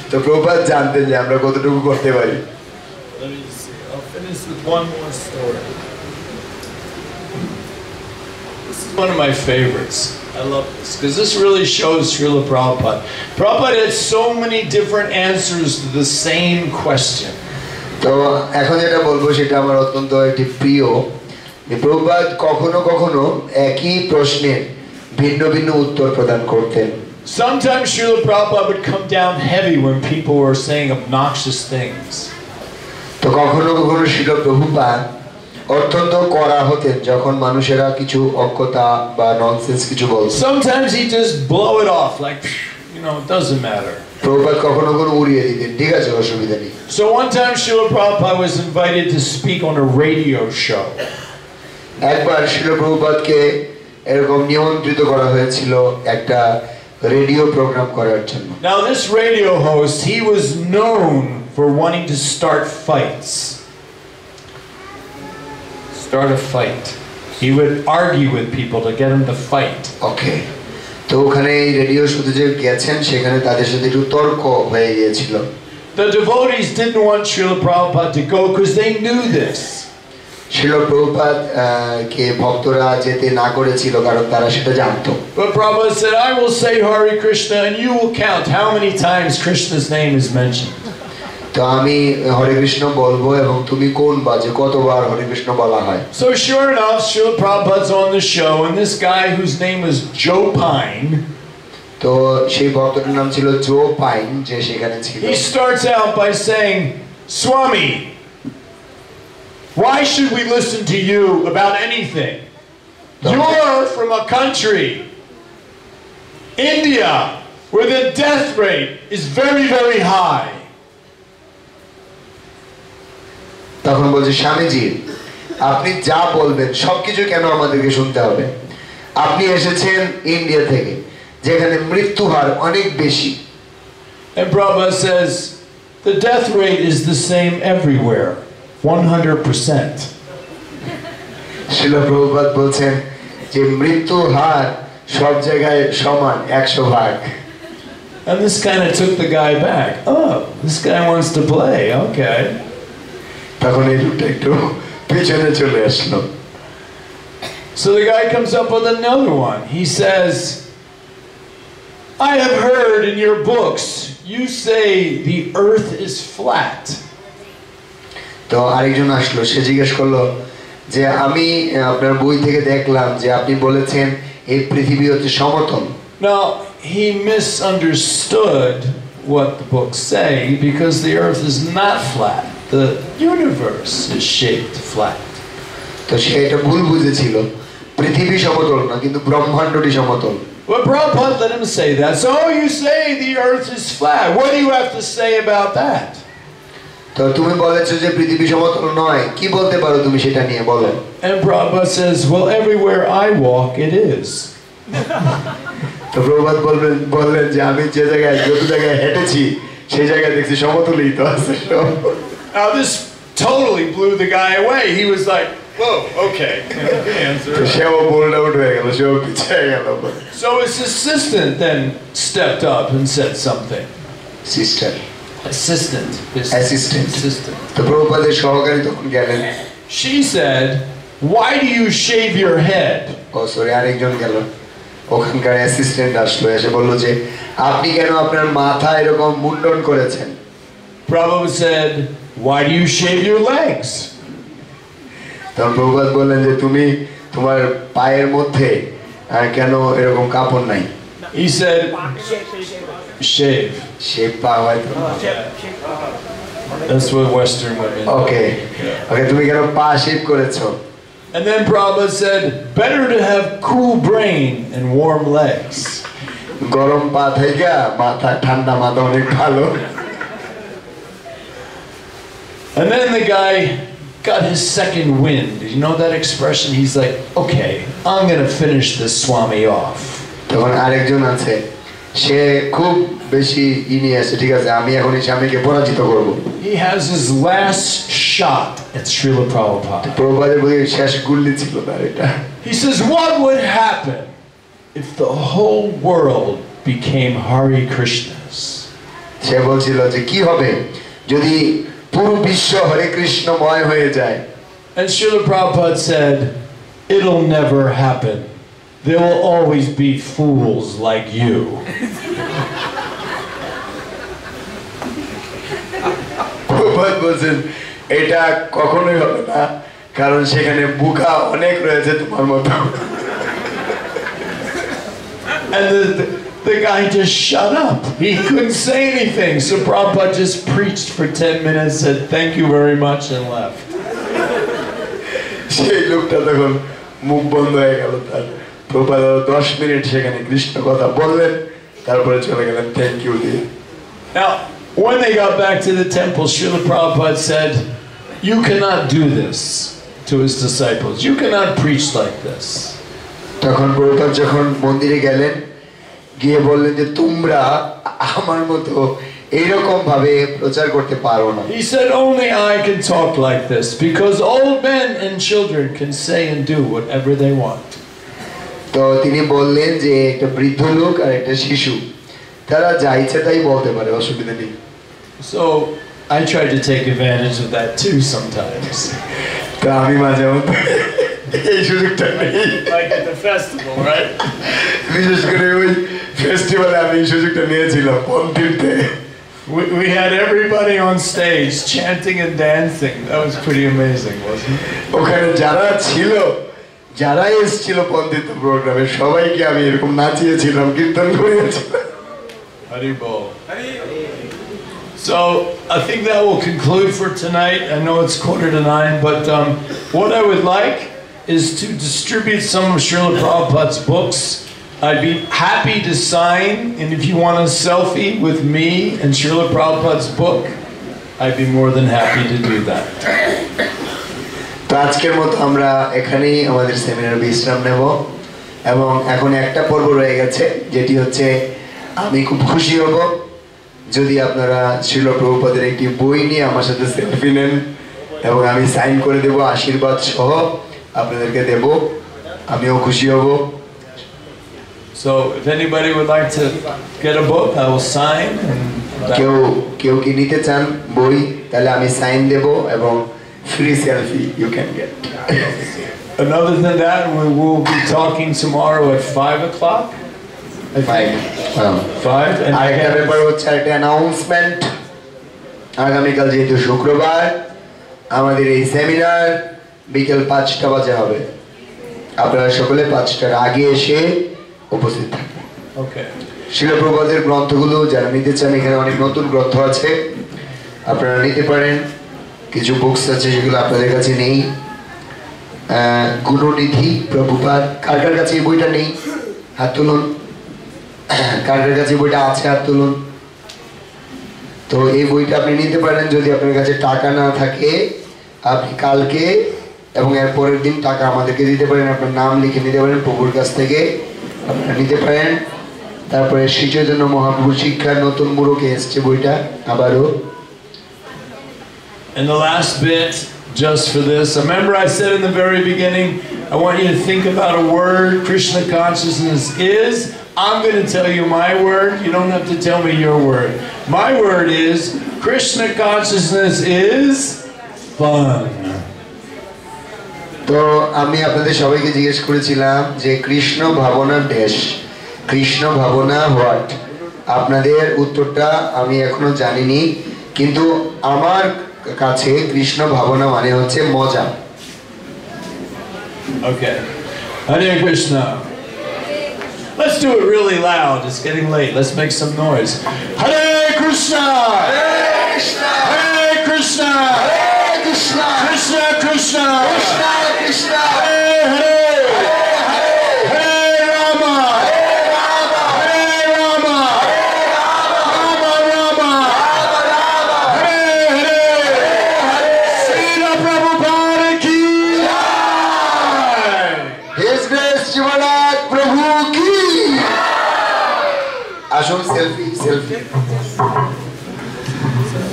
[SPEAKER 2] তো প্রভুপাদ জানতেন যে আমরা কতটুকু করতে পারি।
[SPEAKER 1] Let me see. I'll finish with one more story. This is one of my favorites. I love this because this really shows Srila Prabhupada. Prabhupada had so many different answers to the same question.
[SPEAKER 2] তো এখন যেটা বলবো সেটা আমার অত্যন্ত একটি প্রিয়, যে প্রভুপাদ কখনো কখনো একই প্রশ্নের ভিন্ন ভিন্ন উত্তর প্রদান করতেন।
[SPEAKER 1] Sometimes Srila Prabhupada would come down heavy when people were saying obnoxious things.
[SPEAKER 2] তো কখনো কখনো শ্রীল প্রভুপাদ অত্যন্ত কড়া হতেন যখন মানুষেরা কিছু অজ্ঞতা বা ননসেন্স কিছু বলতো।
[SPEAKER 1] Sometimes he just blow it off like, it doesn't matter.
[SPEAKER 2] Prabhupada কখনো কখনো উড়িয়ে দিতেন, ঠিক আছে অসুবিধা নেই।
[SPEAKER 1] So one time Srila Prabhupada was invited to speak on a radio show.
[SPEAKER 2] একবার শ্রীল প্রভুপাদকে এরকম নিমন্ত্রিত করা হয়েছিল একটা রেডিও প্রোগ্রাম করার জন্য।
[SPEAKER 1] Now this radio host, he was known for wanting to start fights. Start a fight. He would argue with people to get them to fight.
[SPEAKER 2] Okay. তো ওখানে এই রেডিও শুধু যে গেছেন সেখানে তাদের সাথে একটু তর্ক হয়ে গিয়েছিল।
[SPEAKER 1] The devotees didn't want Srila Prabhupada to go because they knew this.
[SPEAKER 2] তো শিল প্রভুপাদ কে ভক্তরা যেতে না করেছিল কারণ তারা সেটা জানতো
[SPEAKER 1] But Prabhupada said, I will say Hare Krishna and you will count how many times Krishna's name is mentioned.
[SPEAKER 2] তো আমি হরে কৃষ্ণ বলবো এবং তুমি কোন বাজে কতবার হরে কৃষ্ণ বলা হয়
[SPEAKER 1] So sure enough, Srila Prabhupada's on the show, and this guy whose name was Joe Pine,
[SPEAKER 2] তো সেই ভক্তটার নাম ছিল জো পাইন যে সেখানে ছিল
[SPEAKER 1] he starts out by saying, Swami, why should we listen to you about anything? You're from a country, India, where the death rate is very, very high.
[SPEAKER 2] তখন বলছে স্বামীজি আপনি যা বলবেন সবকিছু কেন আমাদেরকে শুনতে হবে আপনি এসেছেন ইন্ডিয়া থেকে যেখানে মৃত্যু হার অনেক বেশি
[SPEAKER 1] And Prabhupada says the death rate is the same everywhere, 100%.
[SPEAKER 2] শিল প্রভুপাদ বলছেন যে মৃত্যু হার সব জায়গায় সমান 100%.
[SPEAKER 1] And this kind of took the guy back. Oh, this guy wants to play. Okay.
[SPEAKER 2] তখন এই লোকটা একটু পেছনে চলে আসলো
[SPEAKER 1] So the guy comes up with another one. He says, I have heard in your books you say the earth is flat.
[SPEAKER 2] তো আরেকজন আসলো সে জিজ্ঞেস করলো যে আমি আপনার বই থেকে দেখলাম যে আপনি বলেছেন এই পৃথিবী হচ্ছে সমতল
[SPEAKER 1] Now, he misunderstood what the books say because the earth is not flat. The universe is shaped flat.
[SPEAKER 2] তো সে এটা ভুল বুঝেছিল পৃথিবী সমতল না কিন্তু ব্রহ্মাণ্ডটি সমতল
[SPEAKER 1] Well, Prabhupada let him say that. So you say the earth is flat. What do you have to say about that?
[SPEAKER 2] তো তুমি বলেছো যে পৃথিবী সমতল নয় কি বলতে পারো তুমি সেটা নিয়ে বলো
[SPEAKER 1] And Prabhupada says, well, everywhere I walk, it is.
[SPEAKER 2] তো প্রভুপাদ বললেন যে আমি যে জায়গায় যত জায়গায় হেঁটেছি সেই জায়গায় দেখছি সমতলই তো আছে
[SPEAKER 1] Now this totally blew the guy away. He was like, whoa, okay. Good answer.
[SPEAKER 2] সেও বোল্ড আউট হয়ে গেল সেও পিছিয়ে গেল
[SPEAKER 1] So his assistant then stepped up and said something.
[SPEAKER 2] Sister
[SPEAKER 1] Assistant. His
[SPEAKER 2] Assistant.
[SPEAKER 1] Assistant.
[SPEAKER 2] তো প্রভুপাদের সহকারী তখন গেলেন
[SPEAKER 1] She said, why do you shave your head?
[SPEAKER 2] ও সরি আরেকজন গেল ওখানকার অ্যাসিস্ট্যান্ট আসলো এসে বললো যে আপনি কেন আপনার মাথা এরকম মুন্ডন করেছেন
[SPEAKER 1] Prabhupada said, why do you shave your legs?
[SPEAKER 2] তখন প্রভুপাদ বললেন যে তুমি তোমার পায়ের মধ্যে কেন এরকম কাপড় নাই
[SPEAKER 1] He said, shave.
[SPEAKER 2] শেপ পা হয়তো
[SPEAKER 1] That's what Western women do.
[SPEAKER 2] ওকে ওকে তুমি কেন পা শেপ করেছো
[SPEAKER 1] And then Prabhupada said, better to have cool brain and warm legs.
[SPEAKER 2] গরম পা থেকে মাথা ঠান্ডা মাথা অনেক ভালো
[SPEAKER 1] And then the guy got his second wind. You know that expression? He's like, okay, I'm going to finish this Swami off.
[SPEAKER 2] তখন আরেকজন আছে সে খুব বেশি নিয়ে আসে ঠিক আছে আমি এখন এই স্বামীকে পরাজিত করব
[SPEAKER 1] He has his last shot at Srila Prabhupada.
[SPEAKER 2] প্রভুপাদের বই শেষ গুল্লি ছিল তার এটা
[SPEAKER 1] He says, what would happen if the whole world became Hare Krishnas?
[SPEAKER 2] সে বলছিল যে কি হবে যদি পুরো বিশ্ব হরে কৃষ্ণময় হয়ে যায়
[SPEAKER 1] And Srila Prabhupada said, it'll never happen. There will always be fools like you.
[SPEAKER 2] Prabhupada বলছেন এটা কখনোই হবে না কারণ সেখানে বোকা অনেক রয়েছে তোমার মতো
[SPEAKER 1] And the guy just shut up. He couldn't say anything. So Prabhupada just preached for 10 minutes, said thank you very much, and left.
[SPEAKER 2] সেই লোকটা তখন মুখ বন্ধ হয়ে গেল তার প্রভুপাদ 10 মিনিট সেখানে কৃষ্ণ কথা বললেন তারপরে চলে গেলেন থ্যাংক ইউ দিয়ে
[SPEAKER 1] Now, when they got back to the temple, Srila Prabhupada said, you cannot do this to his disciples. You cannot preach like this.
[SPEAKER 2] তখন প্রভুপাদ যখন মন্দিরে গেলেন গিয়ে বললেন যে তোমরা আমার মতো এইরকম ভাবে প্রচার করতে পারো না
[SPEAKER 1] He said, only I can talk like this because old men and children can say and do whatever they want.
[SPEAKER 2] তো তিনি বললেন যে একটা বৃদ্ধ লোক আর একটা শিশু তারা যা ইচ্ছে তাই বলতে পারে অসুবিধা নেই
[SPEAKER 1] So I tried to take advantage of that too sometimes.
[SPEAKER 2] তো আমি মাঝে মধ্যে এই সুযোগটা নেই
[SPEAKER 1] Like at the festival, right?
[SPEAKER 2] বিশেষ করে ওই ফেস্টিভ্যালে আমি এই সুযোগটা নিয়েছিলাম পন্থীতে
[SPEAKER 1] We had everybody on stage chanting and dancing. That was pretty amazing, wasn't it?
[SPEAKER 2] ওখানে যারা এসেছিল পন্থীত প্রোগ্রামে সবাইকে আমি এরকম নাচিয়েছিলাম কীর্তন করিয়েছিলাম
[SPEAKER 1] Hari Bol. So I think that will conclude for tonight. I know it's 8:45, but what I would like is to distribute some of Srila Prabhupada's books. I'd be happy to sign, and if you want a selfie with me and Srila Prabhupada's book, I'd be more than happy to do that.
[SPEAKER 2] তো আজকের মতো আমরা এখানেই আমাদের seminar বিশ্রাম নেব এবং এখন একটা পর্ব রয়ে গেছে যেটি হচ্ছে আমি খুব খুশি হব যদি আপনারা শ্রীল প্রভুপাদের একটি বই নিয়ে আমার সাথে সেলফি নেন এবং আমি সাইন করে দেব আশীর্বাদ সহ আপনাদেরকে দেব আমিও খুশি হব
[SPEAKER 1] So if anybody would like to get a book, I will sign.
[SPEAKER 2] কেউ কি নিতে চান বই তাহলে আমি সাইন দেব এবং free selfie you can get.
[SPEAKER 1] And other than that, we will be talking tomorrow at 5 o'clock. 5. And
[SPEAKER 2] আরেকটা ব্যাপার হচ্ছে একটা অ্যানাউন্সমেন্ট আগামীকাল যেহেতু শুক্রবার আমাদের এই সেমিনার বিকেল 5টা বাজে হবে আপনারা সকলে 5টার আগে এসে উপস্থিত থাকবেন
[SPEAKER 1] ওকে
[SPEAKER 2] শ্রীল প্রভুপাদের গ্রন্থগুলো যারা নিতে চান এখানে অনেক নতুন গ্রন্থ আছে আপনারা নিতে পারেন কিছু বুকস আছে যেগুলো আপনাদের কাছে নেই গুণনিধি প্রভুপাদ কার কাছে এই বইটা নেই হাত তুলুন কার কাছে বইটা আছে হাত তুলুন তো এই বইটা আপনি নিতে পারেন যদি আপনার কাছে টাকা না থাকে আপনি কালকে এবং এর পরের দিন টাকা আমাদেরকে দিতে পারেন আপনার নাম লিখে নিতে পারেন প্রভুর কাছ থেকে আপনারা নিতে পারেন তারপরে শ্রী চৈতন্য মহাপ্রভু শিক্ষার নতুন মোড়কে এসছে বইটা আবারও
[SPEAKER 1] And the last bit, just for this, remember I said in the very beginning, I want you to think about a word Krishna consciousness is. I'm going to tell you my word. You don't have to tell me your word. My word is Krishna consciousness is fun.
[SPEAKER 2] তো আমি আপনাদের সবাইকে জিজ্ঞেস করেছিলাম যে কৃষ্ণ ভাবনার দেশ কৃষ্ণ ভাবনা হোয়াট আপনাদের উত্তরটা আমি এখনো জানিনি কিন্তু আমার কাছে কৃষ্ণ ভাবনা মানে হচ্ছে মজা
[SPEAKER 1] Okay. Hare Krishna. Let's do it really loud. It's getting late. Let's make some noise. Hare Krishna.
[SPEAKER 2] Hare Krishna.
[SPEAKER 1] Hare Krishna.
[SPEAKER 2] Hare Krishna.
[SPEAKER 1] Krishna Krishna.
[SPEAKER 2] Krishna Krishna.
[SPEAKER 1] Hare Hare.
[SPEAKER 2] Hare
[SPEAKER 1] Hare Rama.
[SPEAKER 2] Hare Rama.
[SPEAKER 1] Hare Rama. Rama Rama. Hare Hare. Srila Prabhupada ki jai.
[SPEAKER 2] His Grace Jivannath Prabhu ki আসুন selfie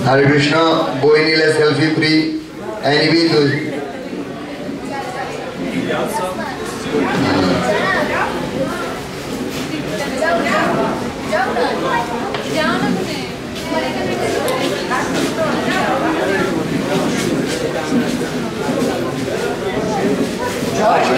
[SPEAKER 2] হরে কৃষ্ণ বই নিলে selfie free নিবি তুই
[SPEAKER 3] Josh,